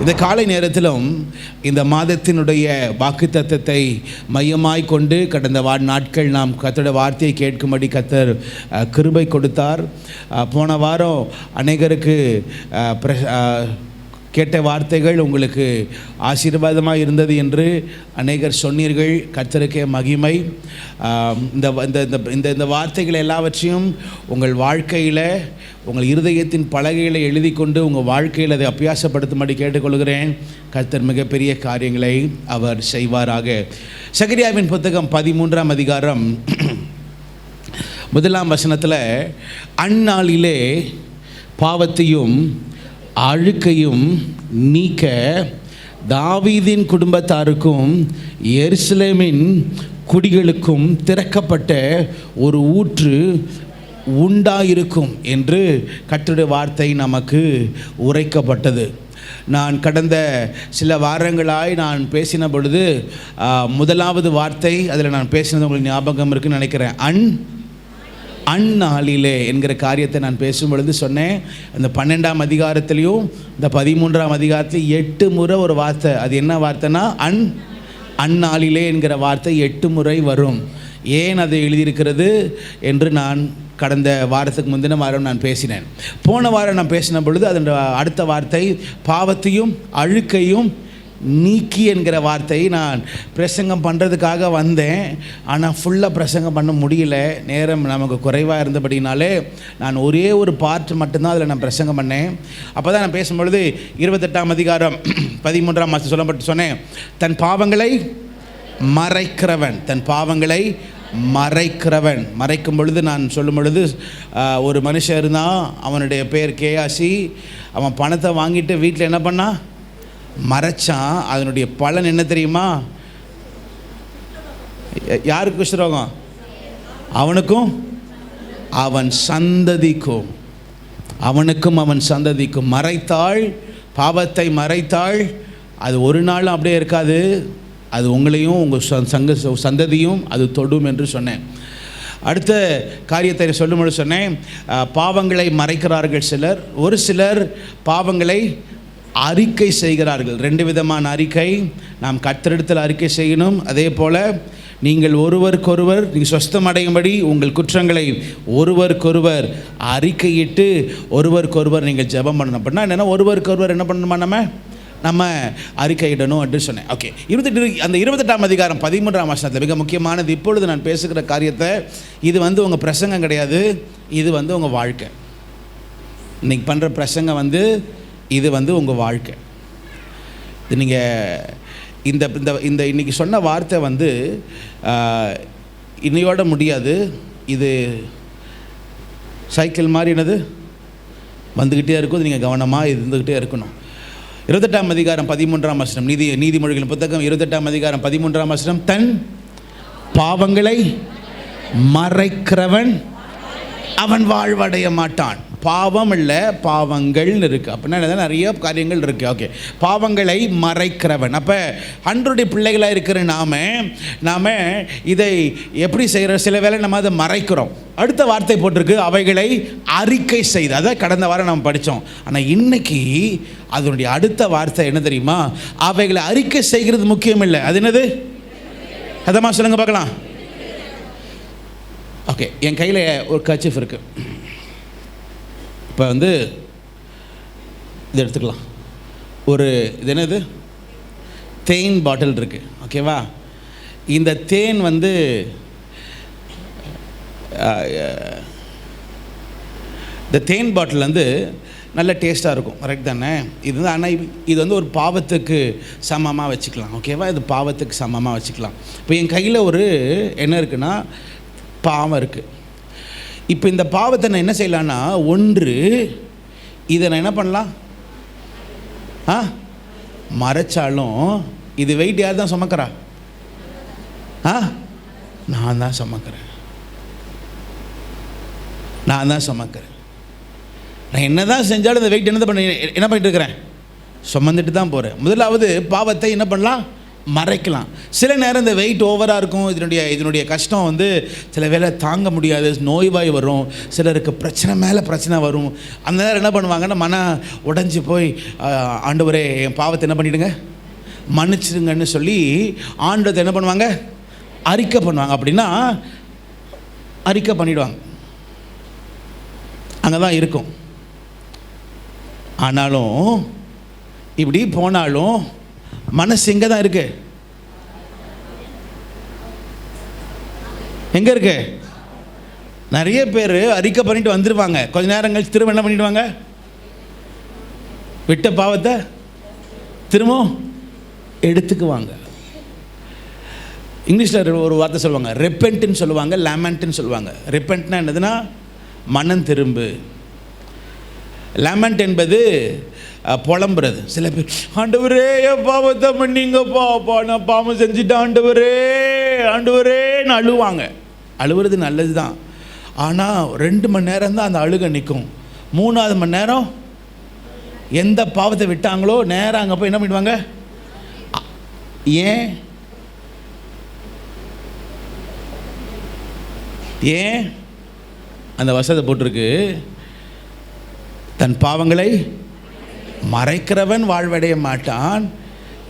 இந்த காலை நேரத்திலும் இந்த மாதத்தினுடைய வாக்குத்தத்தத்தை மையமாய் கொண்டு கடந்த நாட்கள் நாம் கர்த்தருடைய வார்த்தையை கேட்கும்படி கர்த்தர் கிருபை கொடுத்தார். போன வாரம் அநேகருக்கு கேட்ட வார்த்தைகள் உங்களுக்கு ஆசீர்வாதமாக இருந்தது என்று அநேகர் சொன்னீர்கள். கர்த்தருக்கே மகிமை. இந்த வார்த்தைகள் எல்லாவற்றையும் உங்கள் வாழ்க்கையில், உங்கள் இருதயத்தின் பலகைகளை எழுதி கொண்டு உங்கள் வாழ்க்கையில் அதை அபியாசப்படுத்தும்படி கேட்டுக்கொள்கிறேன். கர்த்தர் மிகப்பெரிய காரியங்களை அவர் செய்வாராக. சகரியாவின் புத்தகம் 13ஆம் அதிகாரம் 1ஆம் வசனத்தில், அந்நாளிலே பாவத்தையும் அழுக்கையும் நீக்க தாவீதின் குடும்பத்தாருக்கும் எருசலேமின் குடிகளுக்கும் திறக்கப்பட்ட ஒரு ஊற்று உண்டாயிருக்கும் என்று கர்த்தருடைய வார்த்தை நமக்கு உரைக்கப்பட்டது. நான் கடந்த சில வாரங்களாய் நான் பேசின பொழுது முதலாவது வார்த்தை அதில் நான் பேசினது உங்களுக்கு ஞாபகம் இருக்குன்னு நினைக்கிறேன். அந்நாளிலே என்கிற காரியத்தை நான் பேசும் பொழுது சொன்னேன். அந்த 12ஆம் அதிகாரத்திலையும் இந்த 13ஆம் அதிகாரத்திலையும் 8 முறை ஒரு வார்த்தை. அது என்ன வார்த்தைனா அந்நாளிலே என்கிற வார்த்தை 8 முறை வரும். ஏன் அதை எழுதியிருக்கிறது என்று நான் கடந்த வாரத்துக்கு முந்தின வாரம் நான் பேசினேன். போன வாரம் நான் பேசின பொழுது அதன் அடுத்த வார்த்தை பாவத்தையும் அழுக்கையும் நீக்கி என்கிற வார்த்தையை நான் பிரசங்கம் பண்ணுறதுக்காக வந்தேன். ஆனால் ஃபுல்லாக பிரசங்கம் பண்ண முடியல, நேரம் நமக்கு குறைவாக இருந்தபடினாலே நான் ஒரே ஒரு பார்ட் மட்டும்தான் அதில் நான் பிரசங்கம் பண்ணேன். அப்போ தான் நான் பேசும்பொழுது 28ஆம் அதிகாரம் 13ஆம் வசனம் சொல்லப்பட்டு சொன்னேன், தன் பாவங்களை மறைக்கிறவன், தன் பாவங்களை மறைக்கிறவன். மறைக்கும் பொழுது நான் சொல்லும் பொழுது ஒரு மனுஷன் இருந்தான், அவனுடைய பேர் கேயாசி. அவன் பணத்தை வாங்கிட்டு வீட்டில் என்ன பண்ணான், மறைச்சான். அதனுடைய பலன் என்ன தெரியுமா? யாருக்கு குஷ்டரோகம்? அவனுக்கும் அவன் சந்ததிக்கும். அவனுக்கும் அவன் சந்ததிக்கும். மறைத்தாள், பாவத்தை மறைத்தாள். அது ஒரு நாள் அப்படியே இருக்காது, அது உங்களையும் உங்கள் சந்ததியும் அது தொடும் என்று சொன்னேன். அடுத்த காரியத்தை சொல்லும்போது சொன்னேன், பாவங்களை மறைக்கிறார்கள் சிலர். ஒரு சிலர் பாவங்களை அறிக்கை செய்கிறார்கள். 2 விதமான அறிக்கை. நாம் கர்த்தரிடத்தில் அறிக்கை செய்யணும். அதே போல் நீங்கள் ஒருவருக்கொருவர் நீங்கள் சொஸ்தமடையும்படி உங்கள் குற்றங்களை ஒருவருக்கொருவர் அறிக்கையிட்டு ஒருவருக்கொருவர் நீங்கள் ஜெபம் பண்ணணும். அப்படின்னா என்னென்னா, ஒருவருக்கொருவர் என்ன பண்ணணுமா, நம்ம அறிக்கையிடணும் என்று சொன்னேன். ஓகே, அந்த 28ஆம் அதிகாரம் 13ஆம் வசனத்தில் மிக முக்கியமானது. இப்பொழுது நான் பேசுகிற காரியத்தை, இது உங்கள் பிரசங்கம் கிடையாது, இது உங்கள் வாழ்க்கை. இன்றைக்கி பண்ணுற பிரசங்கம் இது உங்கள் வாழ்க்கை. இது நீங்கள் இந்த இன்றைக்கி சொன்ன வார்த்தை இன்னையோட முடியாது. இது சைக்கிள் மாதிரி என்னது வந்துக்கிட்டே இருக்கும். இது நீங்கள் கவனமாக இருந்துக்கிட்டே இருக்கணும். 28ஆம் அதிகாரம் 13ஆம் வசனம், நீதிமொழிகளின் புத்தகம் 28ஆம் அதிகாரம் 13ஆம் வசனம், தன் பாவங்களை மறைக்கிறவன் அவன் வாழ்வடைய மாட்டான். பாவம் இல்லை, பாவங்கள்னு இருக்குது. அப்படின்னா நிறைய காரியங்கள் இருக்குது. ஓகே, பாவங்களை மறைக்கிறவன். அப்போ அன்றைய பிள்ளைகளாக இருக்கிற நாம் இதை எப்படி செய்கிற? சில வேளை நம்ம அதை மறைக்கிறோம். அடுத்த வார்த்தை போட்டிருக்கு, அவைகளை அறிக்கை செய்து. அதை கடந்த வாரம் நம்ம படித்தோம். ஆனால் இன்னைக்கு அதனுடைய அடுத்த வார்த்தை என்ன தெரியுமா? அவைகளை அறிக்கை செய்கிறது முக்கியம் இல்லை. அது என்னது? அதமா சொல்லுங்க பார்க்கலாம். ஓகே, என் கையில் ஒரு கர்ச்சீஃப் இருக்குது. இப்போ இது எடுத்துக்கலாம். இது என்னது? தேன் பாட்டில் இருக்குது. ஓகேவா? இந்த தேன் இந்த தேன் பாட்டில் நல்ல டேஸ்ட்டாக இருக்கும். கரெக்ட் தானே? ஆனால் இது ஒரு பாவத்துக்கு சமமாக வச்சுக்கலாம். ஓகேவா? இது பாவத்துக்கு சமமாக வச்சுக்கலாம். இப்போ என் கையில் என்ன இருக்குன்னா, பாவம் இருக்குது. இப்போ இந்த பாவத்தை நான் என்ன செய்யலான்னா, ஒன்று இதை நான் என்ன பண்ணலாம், மறைச்சாலும் இது வெயிட் யார் தான் சுமக்கிறா? நான் தான் சுமக்கிறேன். நான் என்ன தான் செஞ்சாலும் இந்த வெயிட் என்ன பண்ணிட்டு இருக்கிறேன்? சுமந்துட்டு தான் போகிறேன். முதலாவது பாவத்தை என்ன பண்ணலாம்? மறைக்கலாம். சில நேரம் இந்த வெயிட் ஓவராக இருக்கும், இதனுடைய கஷ்டம் வந்து சில வேளை தாங்க முடியாது, நோய்வாய் வரும், சிலருக்கு பிரச்சனை மேலே பிரச்சனை வரும். அந்த நேரம் என்ன பண்ணுவாங்கன்னா மன உடஞ்சி போய் ஆண்டவரே என் பாவத்தை என்ன பண்ணிவிடுங்க, மன்னிச்சிடுங்கன்னு சொல்லி ஆண்டவத்தை என்ன பண்ணுவாங்க, அறிக்கை பண்ணுவாங்க. அப்படின்னா அறிக்கை பண்ணிவிடுவாங்க, அங்கே தான் இருக்கும். ஆனாலும் இப்படி போனாலும் மனசு எங்கே தான் இருக்கு, எங்கே இருக்கு? நிறைய பேர் அறிக்கை பண்ணிட்டு வந்துடுவாங்க, கொஞ்ச நேரம் கழிச்சு திரும்ப என்ன பண்ணிடுவாங்க, விட்ட பாவத்தை திரும்ப எடுத்துக்குவாங்க. இங்கிலீஷில் ஒரு வார்த்தை சொல்லுவாங்க, ரெப்பெண்ட்னு சொல்லுவாங்க, லேமெண்ட்னு சொல்லுவாங்க. ரெப்பெண்ட்னா என்னதுன்னா மனம் திரும்பு. லேமெண்ட் என்பது புலம்புறது. சில பேர் ஆண்டவரே என் பாவத்தை மன்னிங்கப்பா, நான் பாவம் செஞ்சுட்டேன் ஆண்டவரே ஆண்டவரேன்னு அழுவாங்க. அழுவுறது நல்லது தான், ஆனால் 2 மணி நேரம் தான் அந்த அழுகை நிற்கும். 3ஆவது மணி நேரம் எந்த பாவத்தை விட்டாங்களோ நேரம் அங்கே போய் என்ன பண்ணிடுவாங்க. ஏன் அந்த வசனத்தை போட்டிருக்கு, தன் பாவங்களை மறைக்கிறவன் வாழ்வடைய மாட்டான்.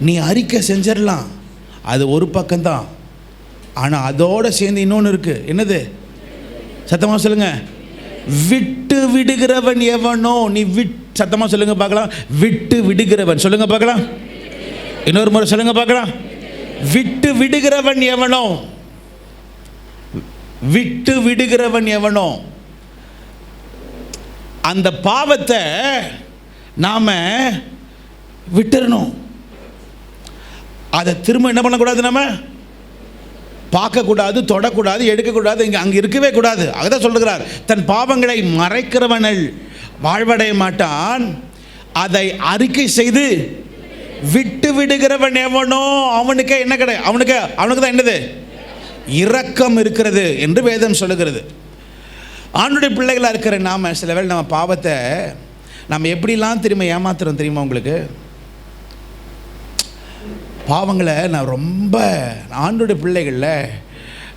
நீ அறிக்கை செஞ்சிடலாம், அது ஒரு பக்கம்தான். ஆனால் அதோடு சேர்ந்து இன்னொன்று இருக்குது. என்னது? சத்தமாக சொல்லுங்க. விட்டு விடுகிறவன் எவனோ. நீ சத்தமாக சொல்லுங்க பார்க்கலாம். விட்டு விடுகிறவன் சொல்லுங்க பார்க்கலாம். இன்னொரு முறை சொல்லுங்க பார்க்கலாம். விட்டு விடுகிறவன் எவனோ, விட்டு விடுகிறவன் எவனோ. அந்த பாவத்தை நாம விட்டுறணும். அதை திரும்ப என்ன பண்ணக்கூடாது, நம்ம பார்க்கக்கூடாது, தொடக்கூடாது, எடுக்கக்கூடாது, அங்கே இருக்கவே கூடாது. அதுதான் சொல்லுகிறார், தன் பாவங்களை மறைக்கிறவனல் வாழ்வடைய மாட்டான், அதை அறிக்கை செய்து விட்டு விடுகிறவன் எவனோ அவனுக்கு என்ன கிடையாது, அவனுக்கு தான் என்னது, இரக்கம் இருக்கிறது என்று வேதம் சொல்லுகிறது. ஆண்டுடைய பிள்ளைகளாக இருக்கிற நாம் சில வேளை நம்ம பாவத்தை நம்ம எப்படிலாம் திரும்ப ஏமாத்துறோம் தெரியுமா உங்களுக்கு? பாவங்களை நான் ரொம்ப ஆண்டுடைய பிள்ளைகளில்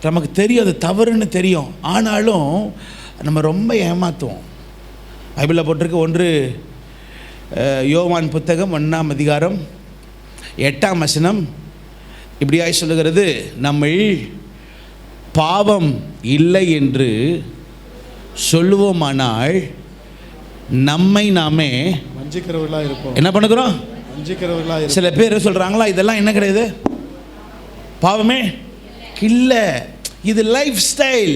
நமக்கு தெரியும், அது தவறுன்னு தெரியும், ஆனாலும் நம்ம ரொம்ப ஏமாற்றுவோம். பைபிளில் போட்டிருக்கு, 1 யோவான் புத்தகம் 1ஆம் அதிகாரம் 8ஆம் வசனம் இப்படியாய் சொல்லுகிறது, நம்ம பாவம் இல்லை என்று சொல்லுவோமானால் நம்மை நாமே வஞ்சிக்கிறவர்களாக இருப்போம். என்ன பண்ணுகிறோம்? வஞ்சிக்கிறவர்களாக இருப்போம். சில பேர் சொல்கிறாங்களா, இதெல்லாம் என்ன கிடையாது, பாவமே இல்லை, இது லைஃப் ஸ்டைல்.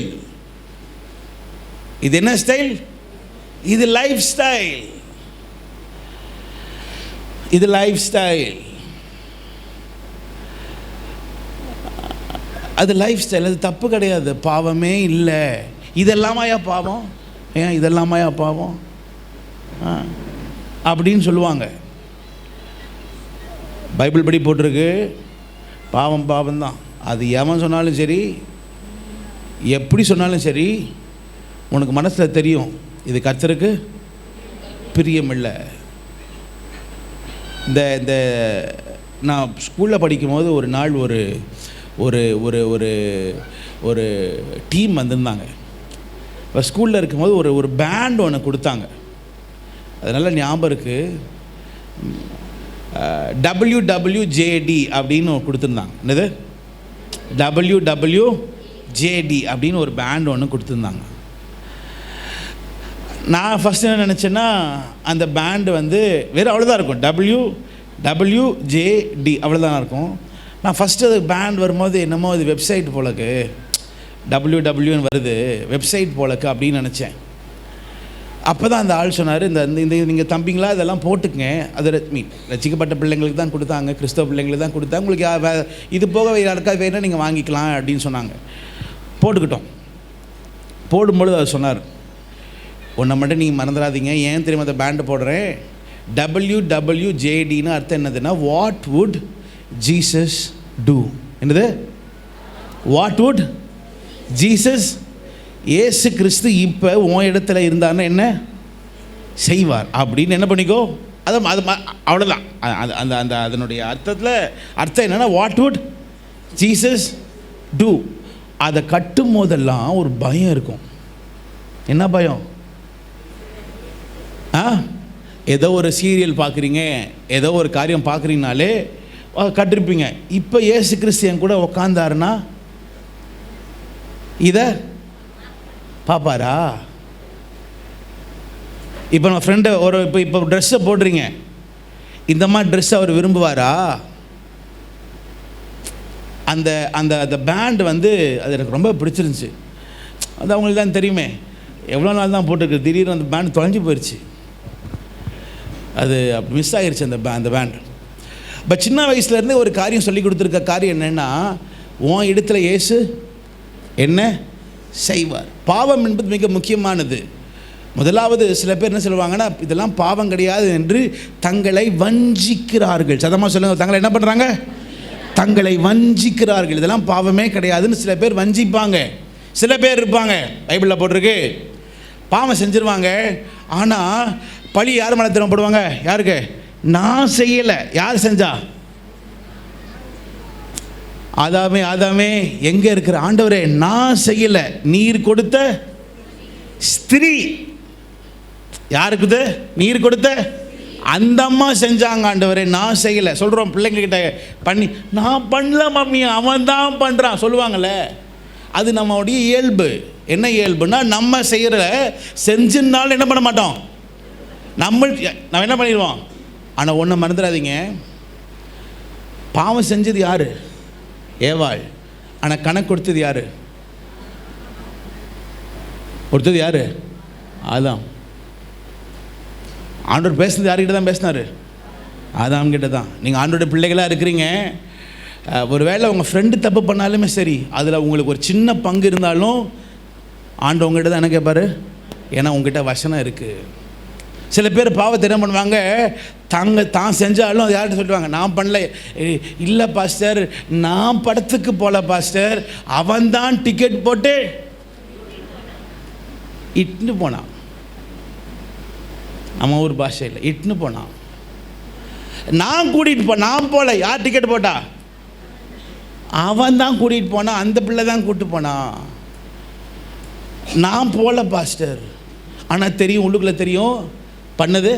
இது என்ன ஸ்டைல்? இது லைஃப் ஸ்டைல். இது லைஃப் ஸ்டைல். அது லைஃப் ஸ்டைல், அது தப்பு கிடையாது, பாவமே இல்லை. இதெல்லாமாயா பாவம், ஏன் இதெல்லாமாயா பாவம் அப்படின்னு சொல்லுவாங்க. பைபிள் படி போட்டிருக்கு, பாவம் பாவம்தான். அது எவன் சொன்னாலும் சரி, எப்படி சொன்னாலும் சரி, உனக்கு மனசில் தெரியும் இது கர்த்தருக்கு பிரியமில்லை. இந்த நான் ஸ்கூலில் படிக்கும்போது ஒரு நாள் ஒரு ஒரு ஒரு ஒரு ஒரு டீம் வந்திருந்தாங்க. இப்போ ஸ்கூலில் இருக்கும்போது ஒரு பேண்ட் ஒன்று கொடுத்தாங்க, அது நல்ல ஞாபகம் இருக்குது. WWJD அப்படின்னு கொடுத்துருந்தாங்க. என்னது? WWJD அப்படின்னு ஒரு பேண்ட் ஒன்று கொடுத்துருந்தாங்க. நான் ஃபஸ்ட்டு என்ன நினச்சேன்னா, அந்த பேண்டு வந்து வேறு அவ்வளோதான் இருக்கும், WWJD அவ்வளோதான் இருக்கும். நான் ஃபஸ்ட்டு அது பேண்ட் வரும்போது என்னமோ அது வெப்சைட் போலக்கு, WWன்னு வருது, வெப்சைட் போலக்கு அப்படின்னு நினச்சேன். அப்போ தான் அந்த ஆள் சொன்னார், இந்த நீங்கள் தம்பிங்களா இதெல்லாம் போட்டுக்குங்க, அது ரசிக்கப்பட்ட பிள்ளைங்களுக்கு தான் கொடுத்தாங்க, கிறிஸ்தவ பிள்ளைங்களுக்கு தான் கொடுத்தாங்க, உங்களுக்கு இது போக யாருக்காவது வேணால் நீங்கள் வாங்கிக்கலாம் அப்படின்னு சொன்னாங்க. போட்டுக்கிட்டோம். போடும்பொழுது அவர் சொன்னார், ஒன்றை மட்டும் நீங்கள் மறந்துடாதீங்க, ஏன் தெரியுமா அந்த பேண்டு போடுறேன், WWJDன்னு அர்த்தம் என்னதுன்னா, வாட் வுட் ஜீசஸ் டூ. என்னது? வாட் வுட் ஜீசஸ், இயேசு கிறிஸ்து இப்போ உன் இடத்துல இருந்தார்னா என்ன செய்வார் அப்படின்னு என்ன பண்ணிக்கோ அது அவ்வளோதான். அது அந்த அந்த அதனுடைய அர்த்தம் என்னென்னா, வாட் வுட் ஜீசஸ் டூ? அதை கட்டும் போதெல்லாம் ஒரு பயம் இருக்கும். என்ன பயம்? ஏதோ ஒரு சீரியல் பார்க்குறீங்க, ஏதோ ஒரு காரியம் பார்க்குறீங்கனாலே கட்டிருப்பீங்க. இப்போ இயேசு கிறிஸ்து என் கூட உக்காந்தாருன்னா இதை பார்ப்பாரா? இப்போ நம்ம ஃப்ரெண்டை இப்போ ட்ரெஸ்ஸை போடுறீங்க, இந்த மாதிரி ட்ரெஸ்ஸை அவர் விரும்புவாரா? அந்த அந்த அந்த பேண்ட் அது எனக்கு ரொம்ப பிடிச்சிருந்துச்சு. அது அவங்களுக்கு தான் தெரியுமே, எவ்வளோ நாள் தான் போட்டுருக்கு, திடீர்னு அந்த பேண்ட் தொலைஞ்சு போயிடுச்சு. அது அப்படி மிஸ் ஆகிருச்சு அந்த பேண்ட். பட் சின்ன வயசுலேருந்தே ஒரு காரியம் சொல்லி கொடுத்துருக்க காரியம் என்னென்னா, உன் இடத்துல இயேசு என்ன செய்வார். பாவம் என்பது மிக முக்கியமானது. முதலாவது சில பேர் என்ன சொல்லுவாங்கன்னா, இதெல்லாம் பாவம் கிடையாது என்று தங்களை வஞ்சிக்கிறார்கள். சதமாக சொல்லுங்கள், தங்களை என்ன பண்ணுறாங்க? தங்களை வஞ்சிக்கிறார்கள். இதெல்லாம் பாவமே கிடையாதுன்னு சில பேர் வஞ்சிப்பாங்க. சில பேர் இருப்பாங்க, பைபிளில் போட்டிருக்கு, பாவம் செஞ்சிருவாங்க, ஆனால் பழி யார் மேலே திரும்ப போடுவாங்க? யாருக்கு? நான் செய்யலை. யார் செஞ்சா? ஆதாமே எங்கே இருக்கிற? ஆண்டவரே நான் செய்யலை, நீர் கொடுத்த ஸ்திரீ. யாருக்குது? நீர் கொடுத்த அந்த அம்மா செஞ்சாங்க. ஆண்டவரே நான் செய்யலை. சொல்கிறோம் பிள்ளைங்கக்கிட்ட, பண்ணி நான் பண்ணல மம்மி, அவன் தான் பண்ணுறான் சொல்லுவாங்கள்ல. அது நம்மளுடைய இயல்பு. என்ன இயல்புனா, நம்ம செய்கிற செஞ்சுனாலும் என்ன பண்ண மாட்டோம், நம்ம என்ன பண்ணிடுவோம். ஆனால் ஒன்றை மறந்துடாதீங்க, பாவம் செஞ்சது யார்? ஏவாள். ஆனால் கணக்கு கொடுத்தது யார்? யார்? ஆதாம். ஆண்டவர் பேசுனது யார்கிட்ட தான் பேசினார்? ஆதாம் கிட்ட தான். நீங்கள் ஆண்டோட பிள்ளைகளாக இருக்கிறீங்க. ஒரு வேளை உங்கள் ஃப்ரெண்டு தப்பு பண்ணாலுமே சரி, அதில் உங்களுக்கு ஒரு சின்ன பங்கு இருந்தாலும் ஆண்டவர் உங்கள்கிட்ட தான் என்ன கேட்பார்? ஏன்னா உங்ககிட்ட வசனம் இருக்குது. சில பேர் பாவத்தை என்ன பண்ணுவாங்க, தான் செஞ்சாலும் அது யார்கிட்ட சொல்லுவாங்க, நான் பண்ணல. இல்லை பாஸ்டர், நான் படத்துக்கு போகல பாஸ்டர், அவன்தான் டிக்கெட் போட்டு இட்டுன்னு போனான். நம்ம ஊர் பாஷையில் இட்டுன்னு போனான். நான் கூட்டிகிட்டு நான் போகல. யார் டிக்கெட் போட்டா? அவன் தான் கூட்டிகிட்டு போனான். அந்த பிள்ளை தான் கூப்பிட்டு போனான். நான் போகல பாஸ்டர். ஆனால் தெரியும், உள்ளுக்குள்ளே தெரியும் பண்ணது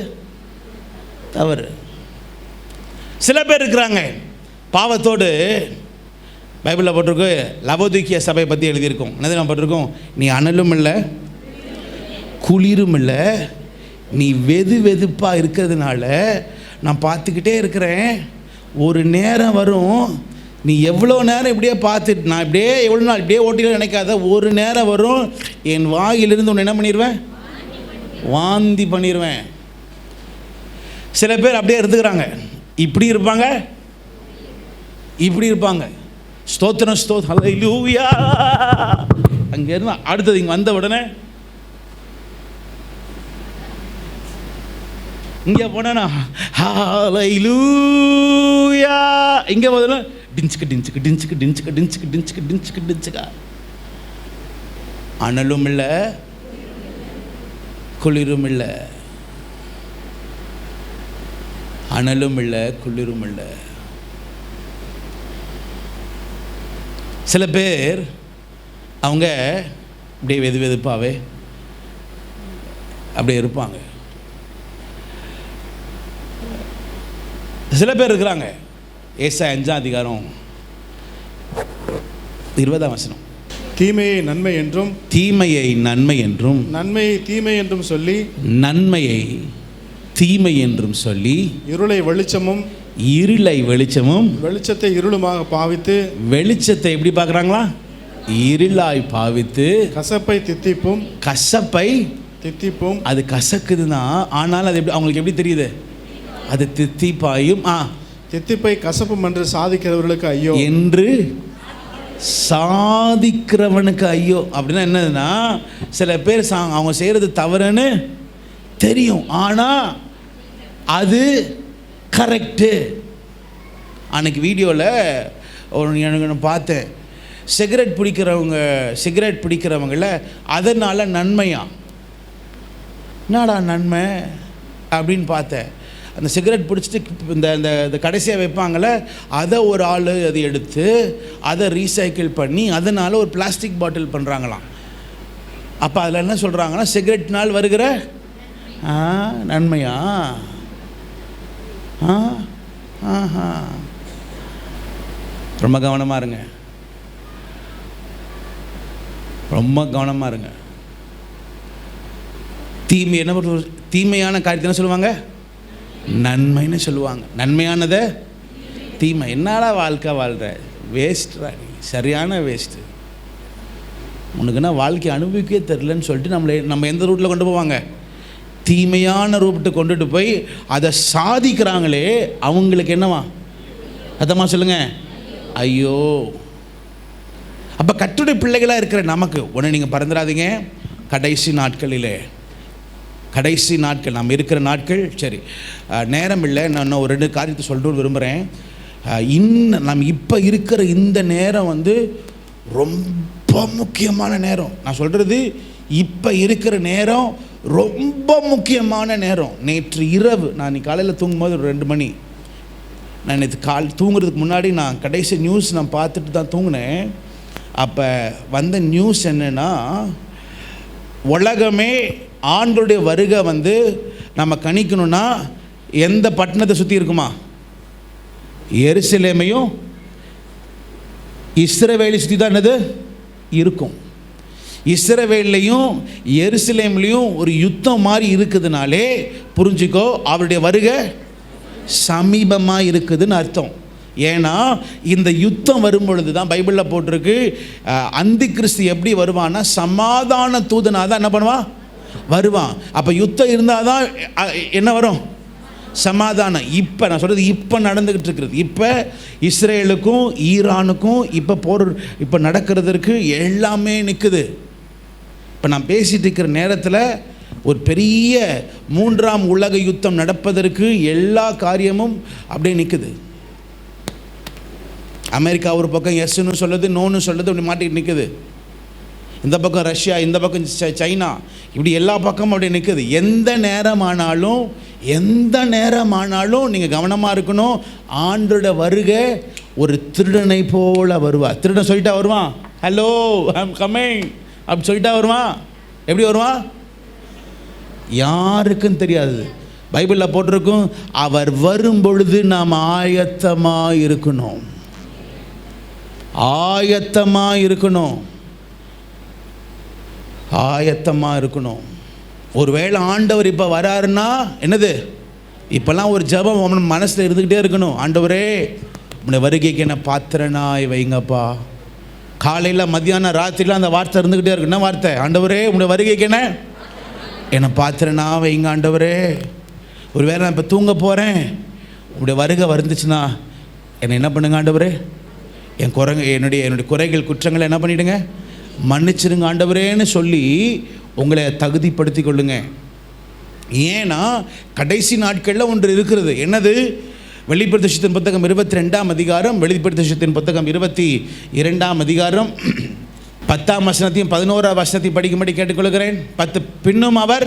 தவறு. சில பேர் இருக்கிறாங்க பாவத்தோடு. பைபிளில் போட்டிருக்கு, லவோதிக்கிய சபையை பற்றி எழுதியிருக்கோம். என்னது நான் போட்டிருக்கோம்? நீ அனலும் இல்லை குளிரும் இல்லை, நீ வெதுப்பாக இருக்கிறதுனால நான் பார்த்துக்கிட்டே இருக்கிறேன். ஒரு நேரம் வரும், நீ எவ்வளோ நேரம் இப்படியே பார்த்துட்டு, நான் இப்படியே எவ்வளோ நாள் இப்படியே ஓட்டில நினைக்காத, ஒரு நேரம் வரும் என் வாயிலிருந்து ஒன்று என்ன பண்ணிடுவேன்? வாந்தி பண்ணிடுவேன். சில பேர் அப்படியே இருந்துக்கிறாங்க. இப்படி இருப்பாங்க, இப்படி இருப்பாங்க. ஸ்தோத்திரம் ஸ்தோத்திரம் ஹல்லேலூயா. அங்கே இருந்தால் அடுத்தது இங்கே வந்த உடனே இங்கே போனா ஹல்லேலூயா. இங்கே போதுனா டிஞ்சுக்கு டிஞ்சுக்கு டிஞ்சுக்கு டிஞ்சுக்கு டிஞ்சுக்கு டிஞ்சுக்கு டிஞ்சுக்கு டிஞ்சுக்கா. அனலும் இல்லை குளிரும் இல்லை, அனலும் இல்லை குளிரும் இல்லை. சில பேர் அவங்க அப்படியே வெதுப்பாவே அப்படியே இருப்பாங்க. சில பேர் இருக்கிறாங்க, ஏசாயா 5ஆம் அதிகாரம் 20ஆம் வசனம், தீமையை நன்மை என்றும் தீமையை நன்மை என்றும் நன்மையை தீமை என்றும் சொல்லி, நன்மையை தீமை என்றும் சொல்லி, இருளை வெளிச்சமும் இருளை வெளிச்சமும் வெளிச்சத்தை இருளுமாக பாவித்து, வெளிச்சத்தை எப்படி பார்க்குறாங்களா? இருளாய் பாவித்து, கசப்பை தித்திப்பும் கசப்பை தித்திப்பும். அது கசக்குதுதான், ஆனால் அது எப்படி அவங்களுக்கு எப்படி தெரியுது? அது தித்திப்பாயும் தித்திப்பை கசப்பும் என்று சாதிக்கிறவர்களுக்கு ஐயோ என்று சாதிக்கிறவனுக்கு ஐயோ. அப்படின்னா என்னதுன்னா, சில பேர் அவங்க செய்கிறது தவறுன்னு தெரியும், ஆனால் அது கரெக்டு. அன்னைக்கு வீடியோவில் எனக்கு பார்த்தேன், சிகரெட் பிடிக்கிறவங்கள அதனால் நன்மையா? என்னடா நன்மை அப்படின்னு பார்த்தேன். அந்த சிகரெட் பிடிச்சிட்டு இந்த இந்த இந்த கடைசியாக வைப்பாங்களே, அதை ஒரு ஆள் அதை எடுத்து அதை ரீசைக்கிள் பண்ணி அதனால் ஒரு பிளாஸ்டிக் பாட்டில் பண்ணுறாங்களாம். அப்போ அதில் என்ன சொல்கிறாங்கன்னா, சிகரெட்னால் வருகிற நன்மையா? ஆஹா, ரொம்ப கவனமாக இருங்க, ரொம்ப கவனமாக இருங்க. தீமை என்ன பண்ணுறது? தீமையான காரியத்தை என்ன சொல்லுவாங்க? நன்மைன்னு சொல்லுவாங்க. நன்மையானதை தீமை. என்னால வாழ்க்கை வாழ்கிற வேஸ்ட்ரா, நீ சரியான வேஸ்ட்டு, உனக்குன்னா வாழ்க்கை அனுபவிக்கவே தெரிலன்னு சொல்லிட்டு நம்ம எந்த ரூட்டில் கொண்டு போவாங்க? தீமையான ரூட்டு கொண்டுட்டு போய் அதை சாதிக்கிறாங்களே, அவங்களுக்கு என்னவா? அத்தம்மா சொல்லுங்கள், ஐயோ. அப்போ கர்த்தருடைய பிள்ளைகளாக இருக்கிற நமக்கு ஒன்று நீங்கள் பறந்துடாதீங்க. கடைசி நாட்கள் நம்ம இருக்கிற நாட்கள். சரி, நேரம் இல்லை, நான் ஒரு 2 காரியத்தை சொல்லிட்டு விரும்புகிறேன். நம்ம இப்போ இருக்கிற இந்த நேரம் ரொம்ப முக்கியமான நேரம். நான் சொல்கிறது இப்போ இருக்கிற நேரம் ரொம்ப முக்கியமான நேரம். நேற்று இரவு நான் காலையில் தூங்கும்போது ஒரு 2 மணி, நான் நேற்று தூங்குறதுக்கு முன்னாடி நான் கடைசி நியூஸ் நான் பார்த்துட்டு தான் தூங்கினேன். அப்போ வந்த நியூஸ் என்னென்னா, உலகமே ஆண்டோடைய வருகை நம்ம கணிக்கணும்னா எந்த பட்டணத்தை சுற்றி இருக்குமா? எருசலேமையும் இஸ்ரவேலை சுற்றி தான் என்னது இருக்கும். இஸ்ரவேலையும் எருசலேம்லையும் ஒரு யுத்தம் மாதிரி இருக்குதுனாலே புரிஞ்சுக்கோ, அவருடைய வருகை சமீபமாக இருக்குதுன்னு அர்த்தம். ஏன்னா இந்த யுத்தம் வரும் பொழுது தான் பைபிளில் போட்டிருக்கு, அந்தி கிறிஸ்து எப்படி வருவான்னா சமாதான தூதனாக தான் என்ன பண்ணுவான்? வருவான். அப்போ யுத்தம் இருந்தால் தான் என்ன வரும்? சமாதானம். இப்போ நான் சொல்கிறது இப்போ நடந்துக்கிட்டு இருக்கிறது. இப்போ இஸ்ரேலுக்கும் ஈரானுக்கும் இப்போ நடக்கிறதுக்கு எல்லாமே நிற்குது. இப்போ நான் பேசிகிட்டு இருக்கிற நேரத்தில் ஒரு பெரிய 3ஆம் உலக யுத்தம் நடப்பதற்கு எல்லா காரியமும் அப்படியே நிற்குது. அமெரிக்கா ஒரு பக்கம் எஸ்ன்னு சொல்லுது, நோன்னு சொல்லுது, அப்படி மாட்டிக்கிட்டு நிற்குது. இந்த பக்கம் ரஷ்யா, இந்த பக்கம் சைனா, இப்படி எல்லா பக்கமும் அப்படி நிற்குது. எந்த நேரமானாலும் நீங்கள் கவனமாக இருக்கணும். ஆண்டோட வருகை ஒரு திருடனை போல வருவார். திருடன் சொல்லிட்டா வருவான், ஹலோ ஐ அம் கமிங் அப்படி சொல்லிட்டா வருவான். எப்படி வருவான்? யாருக்கும் தெரியாது. பைபிளில் போட்டிருக்கும், அவர் வரும் பொழுது நாம் ஆயத்தமாக இருக்கணும். ஒருவேளை ஆண்டவர் இப்போ வராருன்னா என்னது? இப்போல்லாம் ஒரு ஜெபம் அவன் மனசில் இருந்துக்கிட்டே இருக்கணும். ஆண்டவரே உன்னை வருகைக்கு என்ன பாத்திரனாய் வைங்கப்பா. காலையில் மத்தியானம் ராத்திரிலாம் அந்த வார்த்தை இருந்துக்கிட்டே இருக்கு. என்ன வார்த்தை? ஆண்டவரே உன்னை வருகைக்கு என்ன பாத்திரனா வைங்க ஆண்டவரே. ஒருவேளை நான் இப்போ தூங்க போகிறேன், உங்களுடைய வருகை வந்துச்சுன்னா என்னை என்ன பண்ணுங்க ஆண்டவரே, என்னுடைய குறைகள் குற்றங்களை என்ன பண்ணிவிடுங்க, மன்னிச்சிருங்க ஆண்டவரேன்னு சொல்லி உங்களை தகுதிப்படுத்தி கொள்ளுங்க. ஏன்னா கடைசி நாட்களில் ஒன்று இருக்கிறது. என்னது? வெளிப்படுத்தின புத்தகம் 22ஆம் அதிகாரம், வெளிப்படுத்தின புத்தகம் 22ஆம் அதிகாரம் 10ஆம் வசனத்தையும் 11ஆம் வசனத்தையும் படிக்கும்படி கேட்டுக்கொள்கிறேன். 10 பின்னும் அவர்